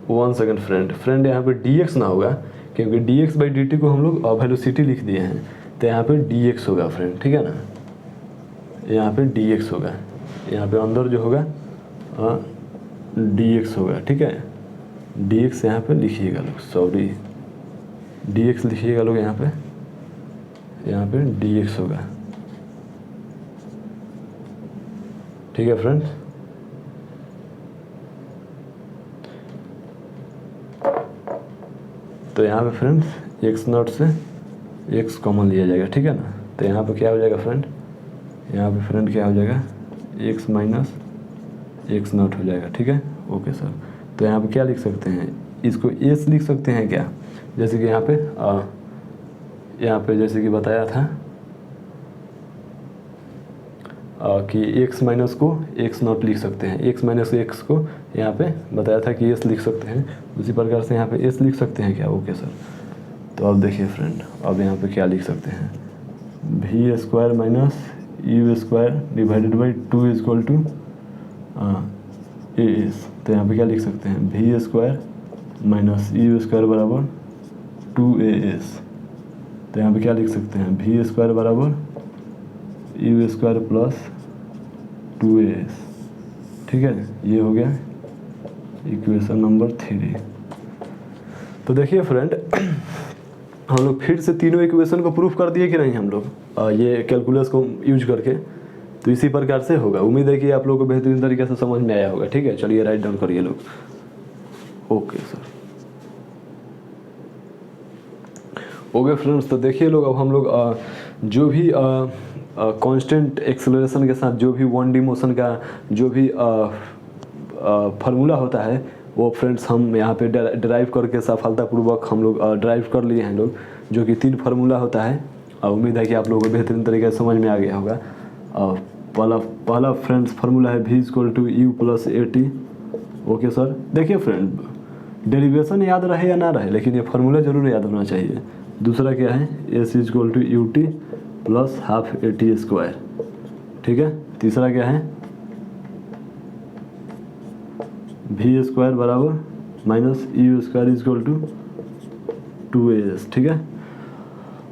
वन सेकेंड फ्रेंड यहाँ पे dx ना होगा, क्योंकि dx बाई dt को हम लोग वेलोसिटी लिख दिए हैं, तो यहाँ पे dx होगा फ्रेंड, ठीक है ना, यहाँ पे dx होगा, यहाँ पे अंदर जो होगा dx होगा, ठीक है। dx यहाँ पे लिखिएगा लोग, सॉरी dx लिखिएगा लोग, यहाँ पे dx होगा, ठीक है फ्रेंड्स। तो यहाँ पे फ्रेंड्स x नॉट से x कॉमन लिया जाएगा, ठीक है ना। तो यहाँ पे क्या हो जाएगा फ्रेंड, यहाँ पे फ्रेंड क्या हो जाएगा, x माइनस x नॉट हो जाएगा, ठीक है। ओके सर, तो यहाँ पे क्या लिख सकते हैं, इसको s लिख सकते हैं क्या, जैसे कि यहाँ पे जैसे कि बताया था कि x माइनस को x नॉट लिख सकते हैं, x माइनस x को यहाँ पे बताया था कि s लिख सकते हैं, उसी प्रकार से यहाँ पे s लिख सकते हैं क्या। ओके सर, तो अब देखिए फ्रेंड, अब यहाँ पे क्या लिख सकते हैं, v square minus u square divided by 2 is equal to as। तो यहाँ पे क्या लिख सकते हैं, v square minus u square बराबर 2as। तो यहाँ पे क्या लिख सकते हैं, v स्क्वायर बराबर u स्क्वायर प्लस 2as, ठीक है। ये हो गया इक्वेशन नंबर 3। तो देखिए फ्रेंड, हम लोग फिर से तीनों इक्वेशन को प्रूफ कर दिए कि नहीं हम लोग, ये कैलकुलस को यूज करके। तो इसी प्रकार से होगा, उम्मीद है कि आप लोगों को बेहतरीन तरीके से समझ में आया होगा, ठीक है। चलिए राइट डाउन करिए लोग। ओके सर, ओके फ्रेंड्स, तो देखिए लोग, अब हम लोग जो भी कांस्टेंट एक्सेलरेशन के साथ जो भी 1D मोशन का जो भी फार्मूला होता है, वो फ्रेंड्स हम यहाँ पे ड्राइव करके सफलतापूर्वक हम लोग ड्राइव कर लिए हैं लोग, जो कि 3 फार्मूला होता है। उम्मीद है कि आप लोगों को बेहतरीन तरीके से समझ में आ गया होगा। पहला फ्रेंड्स फार्मूला है v equal to u plus a t. Okay sir, देखिए फ्रेंड, डेरिवेशन याद रहे या ना रहे, लेकिन ये फार्मूला जरूर याद होना चाहिए। दूसरा क्या है, s equal to u t plus half a t square, ठीक है। तीसरा क्या है, v स्क्वायर बराबर minus u square equal to 2as, ठीक है।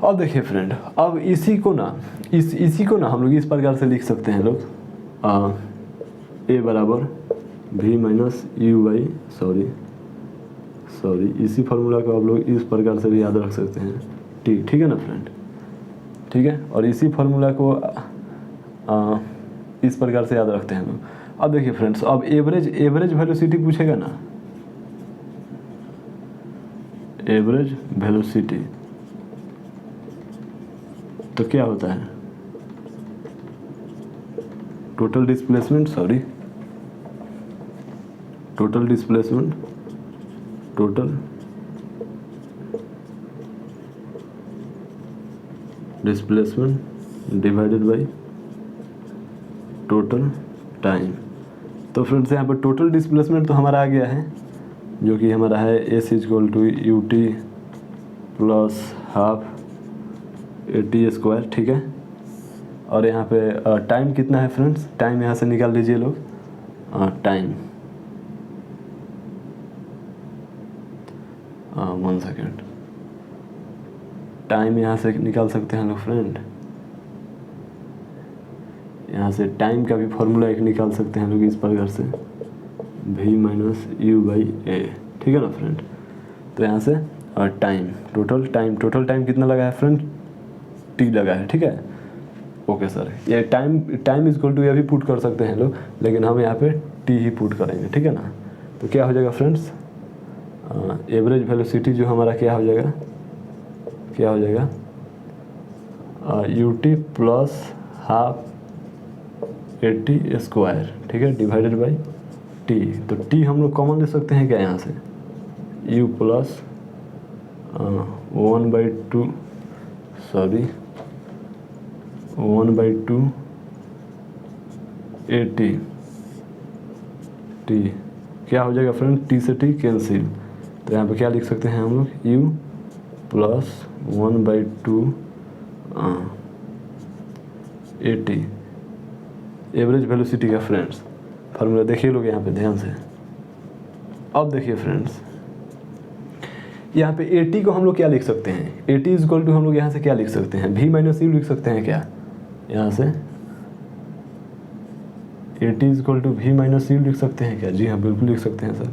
अब देखिए फ्रेंड, अब इसी को ना हम लोग इस प्रकार से लिख सकते हैं लोग, a बराबर v minus you by sorry इसी फार्मूला को आप लोग इस प्रकार से भी याद रख सकते हैं, ठीक है ना फ्रेंड, ठीक है। और इसी फार्मूला को इस प्रकार से याद रखते हैं लोग। अब देखिए फ्रेंड्स, अब एवरेज वेलोसिटी पूछेगा ना, एवरेज वेलोसिटी तो क्या होता है, total displacement total displacement divided by total time. तो फ्रेंड्स यहाँ पर टोटल डिस्प्लेसमेंट तो हमारा आ गया है, जो कि हमारा है s is equal to u t plus half a t square, ठीक है। और यहाँ पे टाइम कितना है फ्रेंड्स, टाइम यहाँ से निकाल लीजिए लोग, टाइम 1 सेकेंड, टाइम यहाँ से निकाल सकते हैं लोग फ्रेंड, यहाँ से टाइम का भी फॉर्मूला एक निकाल सकते हैं लोग इस प्रकार से, v minus you by A, ठीक है ना फ्रेंड। तो यहाँ से टाइम टोटल टाइम कितना लगा है फ्रेंड, t लगा है, ठीक है। ओके सर, ये टाइम इज इक्वल टू ये भी पुट कर सकते हैं लोग, लेकिन हम यहाँ पे t ही पुट करेंगे, ठीक है ना। तो क्या हो जाएगा फ्रेंड्स, एवरेज वेलोसिटी जो हमारा क्या हो जाएगा you t plus half a t square, ठीक है, डिवाइडेड बाई टी। तो टी हम लोग कॉमन ले सकते हैं क्या यहाँ से, यू प्लस 1/2 ए टी क्या हो जाएगा फ्रेंड, टी से टी कैंसिल। तो यहाँ पे क्या लिख सकते हैं हम लोग, u plus 1/2 A T average velocity का फ्रेंड्स फार्मूला देखिए लोग यहाँ पे ध्यान से। अब देखिए फ्रेंड्स, यहाँ पे ए टी को हम लोग क्या लिख सकते हैं, a t is equal to हम लोग यहाँ से क्या लिख सकते हैं, v माइनस यू लिख सकते हैं क्या, यहाँ से a t is equal to v minus u लिख सकते हैं क्या, जी हाँ बिल्कुल लिख सकते हैं सर।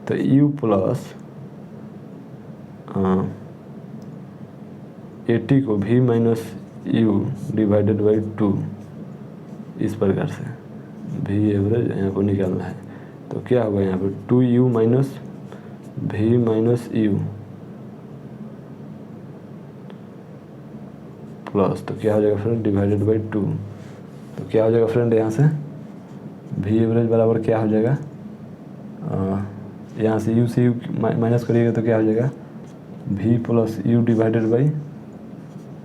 तो u प्लस ए टी को v minus you divided by 2 इस प्रकार से, v एवरेज यहाँ को निकालना है। तो क्या होगा यहाँ पे 2u minus v minus you plus, तो क्या हो जाएगा फ्रेंड, डिवाइडेड बाई 2। तो क्या हो जाएगा फ्रेंड, यहाँ से v एवरेज बराबर क्या हो जाएगा, यहाँ से u से u माइनस करिएगा तो क्या हो जाएगा, v plus you divided by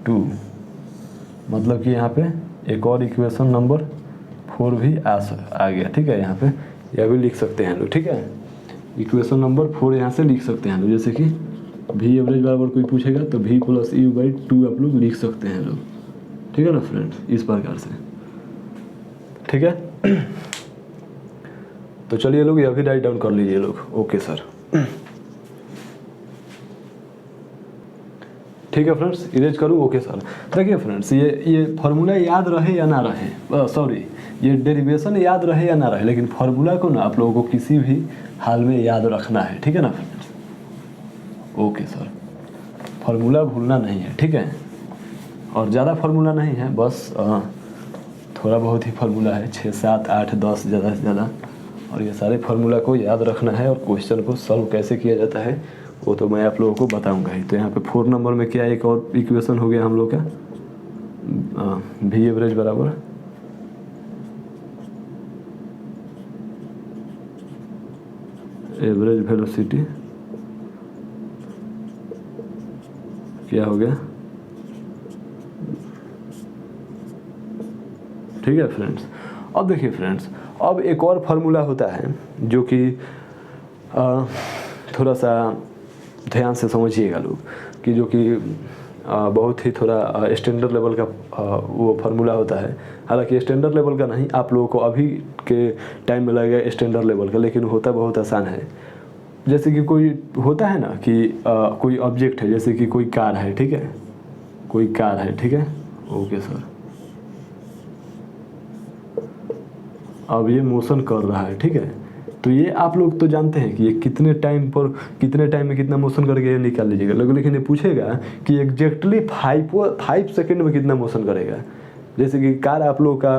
2। मतलब कि यहाँ पे एक और इक्वेशन नंबर 4 भी आ गया, ठीक है। यहाँ पे यह भी लिख सकते हैं लोग, ठीक है। इक्वेशन नंबर 4 यहाँ से लिख सकते हैं लोग, जैसे कि v एवरेज बराबर कोई पूछेगा तो v प्लस यू बाई 2 आप लोग लिख सकते हैं लोग, ठीक है ना फ्रेंड्स, इस प्रकार से, ठीक है। तो चलिए लोग यह भी राइट डाउन कर लीजिए लोग, ओके सर। ठीक है फ्रेंड्स, इरेज करूँ, ओके सर। देखिए फ्रेंड्स, ये फार्मूला याद रहे या ना रहे, सॉरी ये डेरिवेशन याद रहे या ना रहे, लेकिन फार्मूला को ना आप लोगों को किसी भी हाल में याद रखना है, ठीक है ना फ्रेंड्स। ओके सर, फार्मूला भूलना नहीं है, ठीक है। और ज़्यादा फार्मूला नहीं है, बस थोड़ा बहुत ही फार्मूला है, 6, 7, 8, 10 ज़्यादा से ज़्यादा। और ये सारे फार्मूला को याद रखना है, और क्वेश्चन को सॉल्व कैसे किया जाता है वो तो मैं आप लोगों को बताऊंगा ही। तो यहाँ पे 4 नंबर में क्या एक और इक्वेशन हो गया हम लोग का, v एवरेज बराबर एवरेज वेलोसिटी क्या हो गया, ठीक है फ्रेंड्स। अब देखिए फ्रेंड्स, अब एक और फार्मूला होता है जो कि थोड़ा सा ध्यान से समझिएगा लोग, कि जो कि बहुत ही थोड़ा स्टैंडर्ड लेवल का वो फार्मूला होता है। हालांकि स्टैंडर्ड लेवल का नहीं, आप लोगों को अभी के टाइम में लगेगा स्टैंडर्ड लेवल का, लेकिन होता बहुत आसान है। जैसे कि कोई होता है ना कि कोई ऑब्जेक्ट है, जैसे कि कोई कार है, ठीक है, कोई कार है, ठीक है, ओके सर। अब ये मोशन कर रहा है, ठीक है। तो ये आप लोग तो जानते हैं कि ये कितने टाइम में कितना मोशन करके ये निकाल लीजिएगा। लेकिन ये पूछेगा कि एग्जैक्टली 5 सेकेंड में कितना मोशन करेगा। जैसे कि कार आप लोग का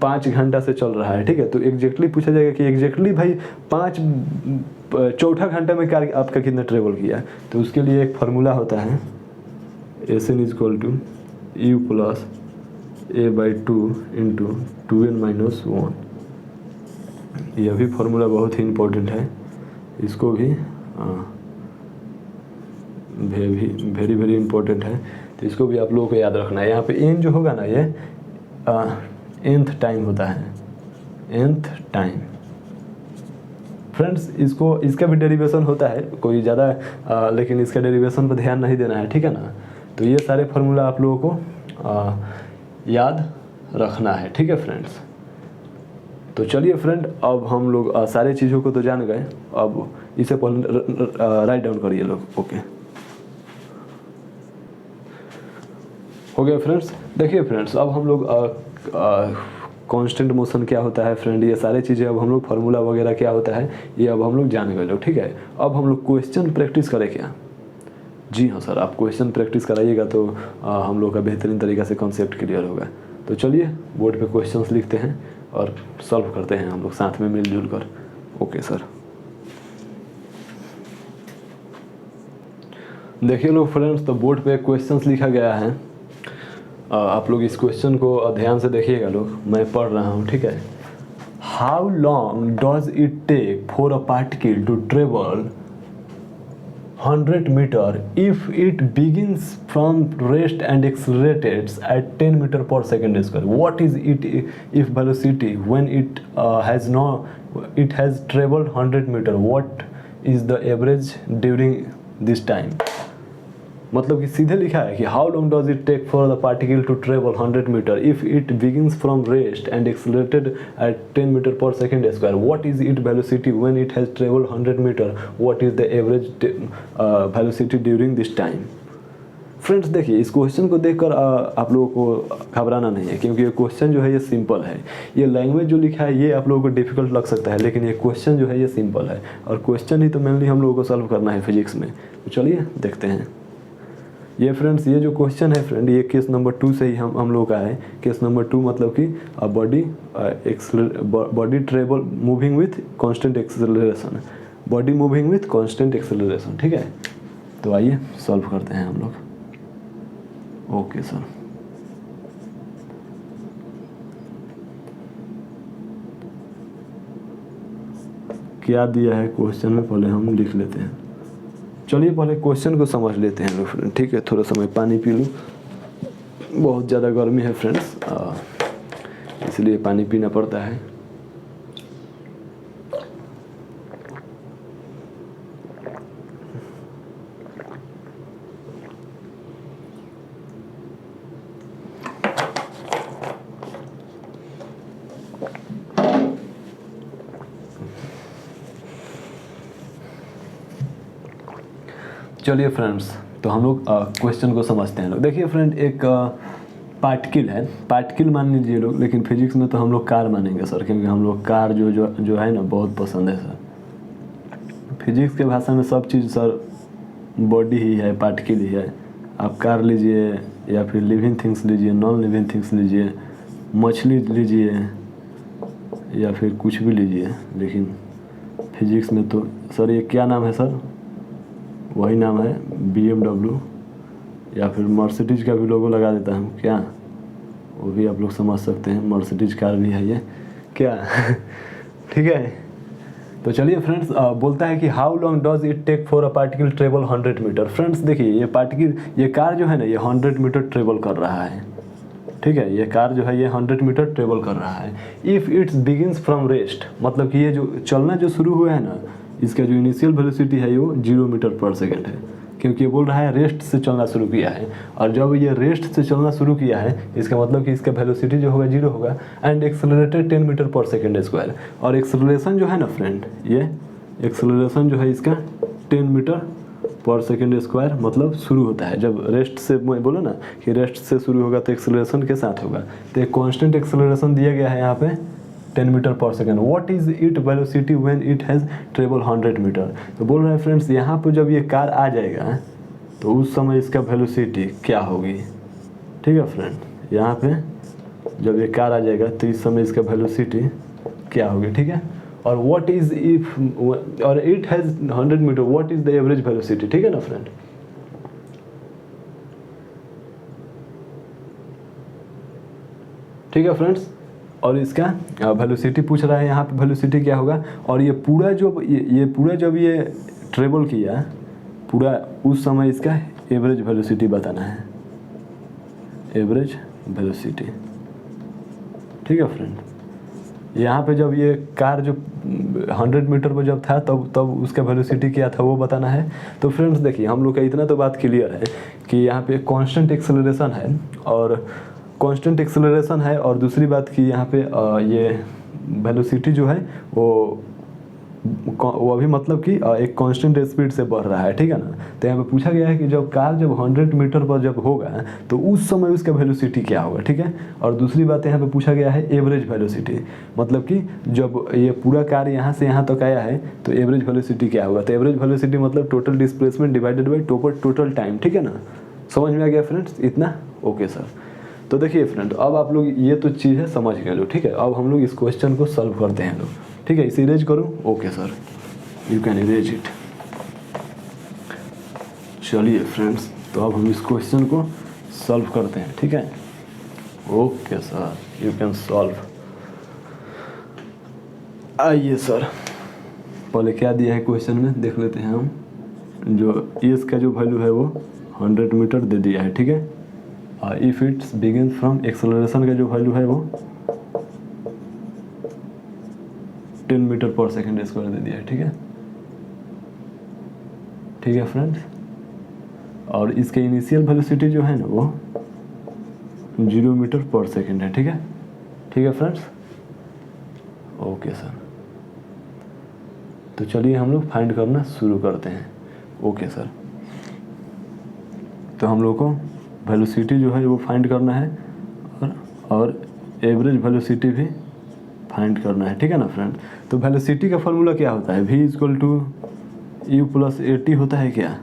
5 घंटा से चल रहा है, ठीक है, तो एग्जैक्टली पूछा जाएगा कि एग्जैक्टली भाई 4 घंटे में कार आपका कितना ट्रेवल किया। तो उसके लिए एक फार्मूला होता है, Sn equal to u plus a/2 × 2n - 1 यह भी फार्मूला बहुत ही इम्पोर्टेंट है, इसको भी वेरी वेरी इंपॉर्टेंट है, तो इसको भी आप लोगों को याद रखना है। यहाँ पे एन जो होगा ना, ये nth टाइम होता है, nth टाइम। फ्रेंड्स इसका भी डेरिवेशन होता है कोई ज़्यादा, लेकिन इसका डेरिवेशन पर ध्यान नहीं देना है, ठीक है ना। तो ये सारे फार्मूला आप लोगों को याद रखना है, ठीक है फ्रेंड्स। तो चलिए फ्रेंड, अब हम लोग सारे चीज़ों को तो जान गए, अब इसे पहले राइट डाउन करिए लोग। ओके, हो गया फ्रेंड्स। देखिए फ्रेंड्स, अब हम लोग कांस्टेंट मोशन क्या होता है फ्रेंड, ये सारी चीज़ें अब हम लोग फार्मूला वगैरह क्या होता है ये अब हम लोग जान गए लोग, ठीक है। अब हम लोग क्वेश्चन प्रैक्टिस करें क्या? जी हाँ सर, आप क्वेश्चन प्रैक्टिस कराइएगा तो हम लोग का बेहतरीन तरीक़ा से कॉन्सेप्ट क्लियर होगा। तो चलिए बोर्ड पे क्वेश्चंस लिखते हैं और सॉल्व करते हैं हम लोग साथ में मिलजुल कर। ओके सर, देखिए लोग फ्रेंड्स, तो बोर्ड पे क्वेश्चंस लिखा गया है, आप लोग इस क्वेश्चन को ध्यान से देखिएगा लोग, मैं पढ़ रहा हूँ, ठीक है। How long does it take for a particle to travel 100 meter if it begins from rest and accelerates at 10 meter per second square? What is it if velocity when it has traveled 100 meter? What is the average during this time? मतलब कि सीधे लिखा है कि how long does it take for the particle to travel 100 metre if it begins from rest and accelerated at 10 metre per second square? What is it velocity when it has travelled 100 metre? What is the average velocity during this time? Friends देखिए, इस question को देखकर आप लोगों को घबराना नहीं है, क्योंकि ये क्वेश्चन जो है ये सिंपल है। ये लैंग्वेज जो लिखा है ये आप लोगों को डिफिकल्ट लग सकता है, लेकिन ये क्वेश्चन जो है ये सिंपल है, और क्वेश्चन ही तो मेनली हम लोगों को सॉल्व करना है फिजिक्स में। तो चलिए देखते हैं। ये फ्रेंड्स, ये जो क्वेश्चन है फ्रेंड, ये केस नंबर 2 से ही हम लोग का है। केस नंबर 2 मतलब कि body travel moving with constant acceleration, body moving with constant acceleration, ठीक है। तो आइए सॉल्व करते हैं हम लोग। ओके सर, क्या दिया है क्वेश्चन में पहले हम लिख लेते हैं। चलिए पहले क्वेश्चन को समझ लेते हैं फ्रेंड, ठीक है। थोड़ा समय पानी पी लूँ, बहुत ज़्यादा गर्मी है फ्रेंड्स, इसलिए पानी पीना पड़ता है। चलिए फ्रेंड्स, तो हम लोग क्वेश्चन को समझते हैं लोग। देखिए फ्रेंड, एक पार्टिकल है, पार्टिकल मान लीजिए लोग, लेकिन फिजिक्स में तो हम लोग कार मानेंगे सर, क्योंकि हम लोग कार जो है ना बहुत पसंद है सर। फिजिक्स के भाषा में सब चीज़ सर बॉडी ही है, पार्टिकल ही है। आप कार लीजिए या फिर लिविंग थिंग्स लीजिए, नॉन लिविंग थिंग्स लीजिए, मछली लीजिए या फिर कुछ भी लीजिए, लेकिन फिजिक्स में तो सर ये क्या नाम है सर, वही नाम है BMW, या फिर मर्सिडीज का भी लोगो लगा देता हूँ क्या, वो भी आप लोग समझ सकते हैं, मर्सिडीज कार भी है ये क्या ठीक है। तो चलिए फ्रेंड्स, बोलता है कि how long does it take for a particle travel 100 meter. Friends देखिए, ये पार्टिकल, ये कार जो है ना, ये 100 मीटर ट्रेवल कर रहा है, ठीक है। ये कार जो है ये 100 मीटर ट्रेवल कर रहा है। If it's begins from rest, मतलब कि ये जो चलना जो शुरू हुआ है ना, इसका जो इनिशियल वेलोसिटी है वो 0 मीटर पर सेकेंड है, क्योंकि ये बोल रहा है रेस्ट से चलना शुरू किया है। और जब ये रेस्ट से चलना शुरू किया है, इसका मतलब कि इसका वेलोसिटी जो होगा 0 होगा, and accelerated 10 metre per second square. और एक्सेलरेशन जो है ना फ्रेंड, ये एक्सेलरेशन जो है इसका 10 मीटर पर सेकेंड स्क्वायर मतलब शुरू होता है जब रेस्ट से, मैं बोला ना कि रेस्ट से शुरू होगा तो एक्सेलरेशन के साथ होगा। तो एक कांस्टेंट एक्सेलरेशन दिया गया है यहाँ पे 10 metre per second. What is it velocity when it has travel 100 meter? तो बोल रहे हैं फ्रेंड्स, यहाँ पर जब ये कार आ जाएगा तो उस समय इसका वेलोसिटी क्या होगी, ठीक है फ्रेंड। यहाँ पे जब ये कार आ जाएगा तो इस समय इसका वेलोसिटी क्या होगी, ठीक है। और व्हाट इज इफ, और it has 100 metre, what is the average velocity, ठीक है ना फ्रेंड। ठीक है फ्रेंड्स, और इसका वेलोसिटी पूछ रहा है, यहाँ पे वेलोसिटी क्या होगा। और ये पूरा जो ये पूरा जब ये ट्रेवल किया पूरा, उस समय इसका एवरेज वेलोसिटी बताना है, एवरेज वेलोसिटी। ठीक है फ्रेंड, यहाँ पे जब ये कार जो 100 मीटर पर जब था तब उसका वेलोसिटी क्या था वो बताना है। तो फ्रेंड्स देखिए, हम लोग का इतना तो बात क्लियर है कि यहाँ पे कांस्टेंट एक्सेलरेशन है, और कांस्टेंट एक्सेलरेशन है, और दूसरी बात कि यहाँ पे ये वेलोसिटी जो है वो अभी मतलब कि एक कांस्टेंट स्पीड से बढ़ रहा है। ठीक है ना। तो यहाँ पे पूछा गया है कि जब कार जब 100 मीटर पर जब होगा तो उस समय उसका वेलोसिटी क्या होगा। ठीक है। और दूसरी बात यहाँ पे पूछा गया है एवरेज वेलोसिटी, मतलब कि जब ये पूरा कार यहाँ से यहाँ तक आया है तो एवरेज वेलोसिटी क्या होगा। तो एवरेज वेलोसिटी मतलब total displacement divided by total time. ठीक है ना। समझ में आ गया फ्रेंड्स इतना? Okay sir. तो देखिए फ्रेंड, अब आप लोग ये तो चीज़ है समझ गए लो। ठीक है। अब हम लोग इस क्वेश्चन को सॉल्व करते हैं लोग। ठीक है। इसे इरेज करूँ? Okay sir, you can erase it. चलिए फ्रेंड्स, तो अब हम इस क्वेश्चन को सॉल्व करते हैं। ठीक है। Okay sir, you can solve. आइए सर, पहले क्या दिया है क्वेश्चन में देख लेते हैं हम। जो एस का जो वैल्यू है वो 100 मीटर दे दिया है। ठीक है। If it's begin from acceleration का जो वैल्यू है वो 10 मीटर पर सेकेंड स्क्वायर दे दिया है। ठीक है। ठीक है फ्रेंड्स। और इसके इनिशियल वेलोसिटी जो है ना वो 0 मीटर पर सेकेंड है। ठीक है। ठीक है फ्रेंड्स। ओके सर, तो चलिए हम लोग फाइंड करना शुरू करते हैं। ओके सर, तो हम लोग को वेलोसिटी जो है वो फाइंड करना है, और एवरेज वेलोसिटी भी फाइंड करना है। ठीक है ना फ्रेंड। तो वेलोसिटी का फॉर्मूला क्या होता है? v equal to u plus a t होता है क्या?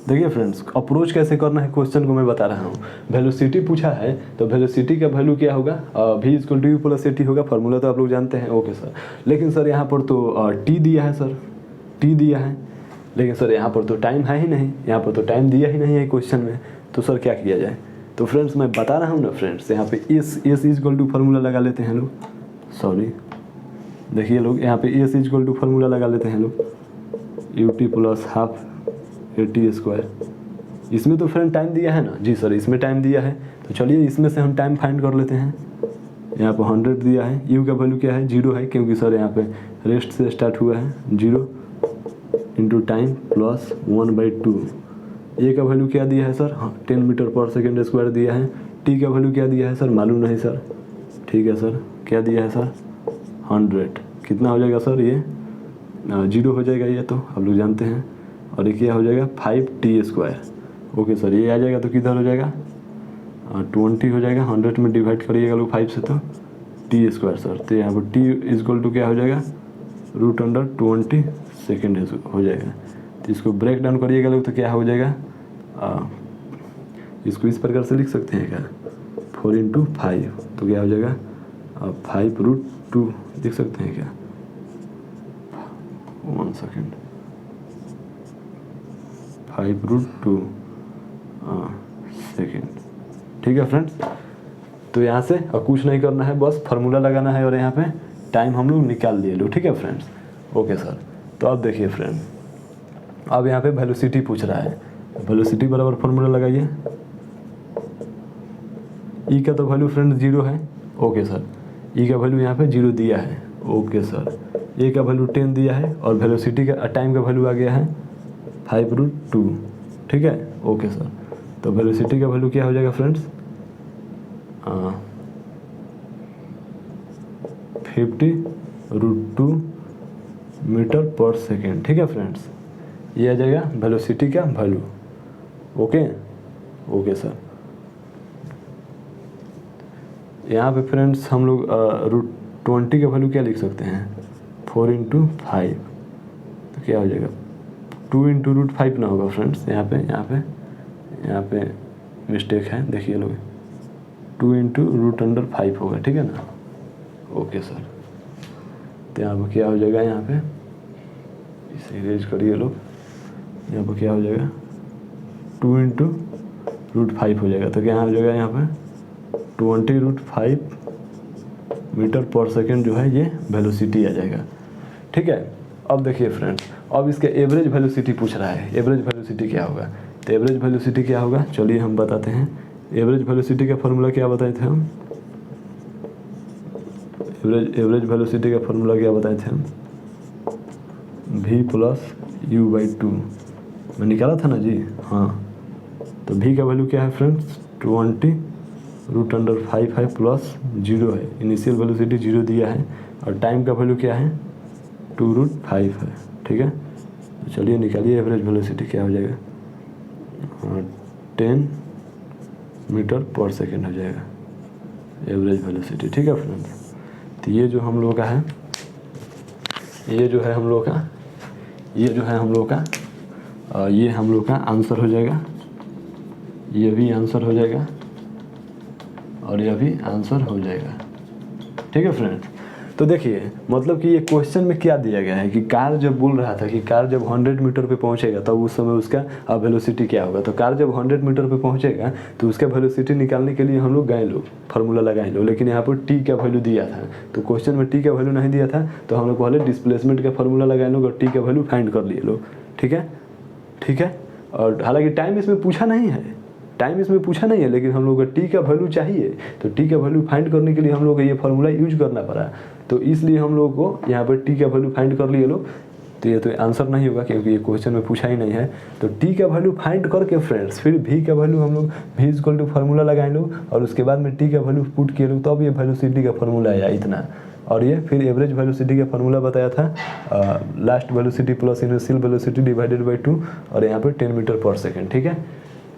देखिए फ्रेंड्स, अप्रोच कैसे करना है क्वेश्चन को मैं बता रहा हूँ। वेलोसिटी पूछा है तो वेलोसिटी का वैल्यू क्या होगा? v equal to u plus a t होगा। फार्मूला तो आप लोग जानते हैं। ओके सर, लेकिन सर यहाँ पर तो टी दिया है सर, टी दिया है, लेकिन सर यहाँ पर तो टाइम है ही नहीं, यहाँ पर तो टाइम दिया ही नहीं है क्वेश्चन में। तो सर क्या किया जाए? तो फ्रेंड्स मैं बता रहा हूँ ना फ्रेंड्स, यहाँ पे एस इक्वल टू फार्मूला लगा लेते हैं लोग। सॉरी, देखिए लोग, यहाँ पे एस इक्वल टू फार्मूला लगा लेते हैं लोग, you t plus half a t square. इसमें तो फ्रेंड टाइम दिया है ना? जी सर, इसमें टाइम दिया है। तो चलिए इसमें से हम टाइम फाइंड कर लेते हैं। यहाँ पर 100 दिया है, यू का वैल्यू क्या है? 0 है, क्योंकि सर यहाँ पे रेस्ट से स्टार्ट हुआ है। 0 इंटू टाइम प्लस 1/2। ए का वैल्यू क्या दिया है sir? 10 metre per second square दिया है। टी का वैल्यू क्या दिया है सर? मालूम नहीं सर। ठीक है सर, क्या दिया है सर? 100। कितना हो जाएगा सर? ये 0 हो जाएगा, ये तो आप लोग जानते हैं। और ये क्या हो जाएगा? 5t square. ओके सर, ये आ जाएगा तो किधर हो जाएगा? 20 हो जाएगा। 100 में डिवाइड करिएगा लोग 5 से तो टी स्क्वायर सर। तो यहाँ पर टी इक्वल टू क्या हो जाएगा? √20 सेकेंड हो जाएगा। तो इसको ब्रेक डाउन करिएगा लोग तो क्या हो जाएगा? इसको इस प्रकार से लिख सकते हैं क्या? 4 × 5 तो क्या हो जाएगा? 5√2 लिख सकते हैं क्या? 1 सेकेंड, 5√2 सेकेंड। ठीक है फ्रेंड्स। तो यहाँ से और कुछ नहीं करना है, बस फार्मूला लगाना है और यहाँ पे टाइम हम लोग निकाल लिए लो। ठीक है फ्रेंड्स। ओके सर, तो अब देखिए फ्रेंड, अब यहाँ पे वेलोसिटी पूछ रहा है। वेलोसिटी बराबर फार्मूला लगाइए। ई का तो वैल्यू फ्रेंड 0 है। ओके सर, ई का वैल्यू यहाँ पे 0 दिया है। ओके सर, ए का वैल्यू 10 दिया है, और वेलोसिटी का टाइम का वैल्यू आ गया है 5√2। ठीक है। ओके सर, तो वेलोसिटी का वैल्यू क्या हो जाएगा फ्रेंड्स? 50√2 metre per second. ठीक है फ्रेंड्स, ये आ जाएगा वेलोसिटी का वैल्यू। ओके। ओके सर, यहाँ पे फ्रेंड्स हम लोग √20 का वैल्यू क्या लिख सकते हैं? 4 × 5 तो क्या हो जाएगा? 2 × √5 ना होगा फ्रेंड्स, यहाँ पे मिस्टेक है, देखिए लोग, 2 × √5 होगा। ठीक है ना। ओके सर, तो यहाँ पर क्या हो जाएगा? यहाँ पे इसे इरेज करिए लोग। यहाँ पर क्या हो जाएगा? 2 × √5 हो जाएगा। तो क्या हो जाएगा? यहाँ पे 20√5 मीटर पर सेकेंड जो है ये वेलोसिटी आ जाएगा। ठीक है, अब देखिए फ्रेंड्स, अब इसके एवरेज वेलोसिटी पूछ रहा है, एवरेज वेलोसिटी क्या होगा। तो एवरेज वेलोसिटी क्या होगा, चलिए हम बताते हैं। एवरेज वेलोसिटी का फॉर्मूला क्या बताए थे हम, एवरेज वेलोसिटी का फॉर्मूला क्या बताए थे हम, v प्लस यू बाई 2 मैं निकाला था ना जी। हाँ, तो v का वैल्यू क्या है फ्रेंड्स 20√5 प्लस 0 है, इनिशियल वेलोसिटी 0 दिया है, और टाइम का वैल्यू क्या है 2√5 है। ठीक है, तो चलिए निकालिए एवरेज वेलोसिटी क्या हो जाएगा, 10 मीटर पर सेकेंड हो जाएगा एवरेज वेलोसिटी। ठीक है फ्रेंड्स, तो ये जो हम लोग का है, ये जो है हम लोग का, ये जो है हम लोग का, ये हम लोग का आंसर हो जाएगा, ये भी आंसर हो जाएगा, और यह भी आंसर हो जाएगा। ठीक है फ्रेंड्स, तो देखिए मतलब कि ये क्वेश्चन में क्या दिया गया है कि कार जब बोल रहा था कि कार जब 100 मीटर पे पहुंचेगा तब उस समय उसका वेलोसिटी क्या होगा। तो कार जब 100 मीटर पे पहुंचेगा तो उसका वेलोसिटी निकालने के लिए हम लोग गए लोग फार्मूला लगाए लो, लेकिन यहाँ पर टी का वैल्यू दिया था, तो क्वेश्चन में टी का वैल्यू नहीं दिया था, तो हम लोग पहले डिस्प्लेसमेंट का फार्मूला लगाए लोग और टी का वैल्यू फाइंड कर लिए लोग। ठीक है, ठीक है, और हालांकि टाइम इसमें पूछा नहीं है, टाइम इसमें पूछा नहीं है, लेकिन हम लोग को टी का वैल्यू चाहिए, तो टी का वैल्यू फाइंड करने के लिए हम लोग को ये फार्मूला यूज करना पड़ा, तो इसलिए हम लोग को यहाँ पर टी का वैल्यू फाइंड कर लिए लोग। तो ये तो आंसर नहीं होगा क्योंकि ये क्वेश्चन में पूछा ही नहीं है। तो टी का वैल्यू फाइंड करके फ्रेंड्स फिर भी का वैल्यू हम लोग v इक्वल टू फार्मूला लगाए लोग, और उसके बाद में टी का वैल्यू पुट किए लोग, तब ये वेलोसिटी का फार्मूला आया इतना। और ये फिर एवरेज वेलोसिटी का फार्मूला बताया था, last velocity plus initial velocity divided by 2, और यहाँ पर 10 मीटर पर सेकेंड। ठीक है,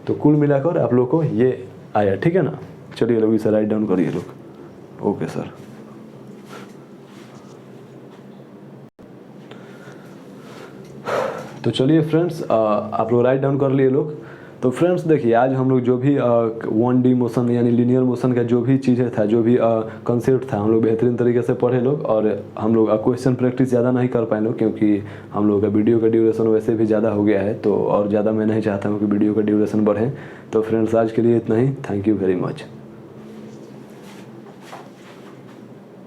तो कुल मिलाकर आप लोग को ये आया। ठीक है ना, चलिए लोग इसे राइट डाउन करिए लोग। ओके सर, तो चलिए फ्रेंड्स आप लोग राइट डाउन कर लिए लोग। तो फ्रेंड्स देखिए, आज हम लोग जो भी 1D मोशन यानी लीनियर मोशन का जो भी चीज़ें था, जो भी कंसेप्ट था, हम लोग बेहतरीन तरीके से पढ़े लोग, और हम लोग क्वेश्चन प्रैक्टिस ज़्यादा नहीं कर पाए लोग क्योंकि हम लोग का वीडियो का ड्यूरेशन वैसे भी ज़्यादा हो गया है, तो और ज़्यादा मैं नहीं चाहता हूँ कि वीडियो का ड्यूरेशन बढ़े। तो फ्रेंड्स आज के लिए इतना ही, थैंक यू वेरी मच।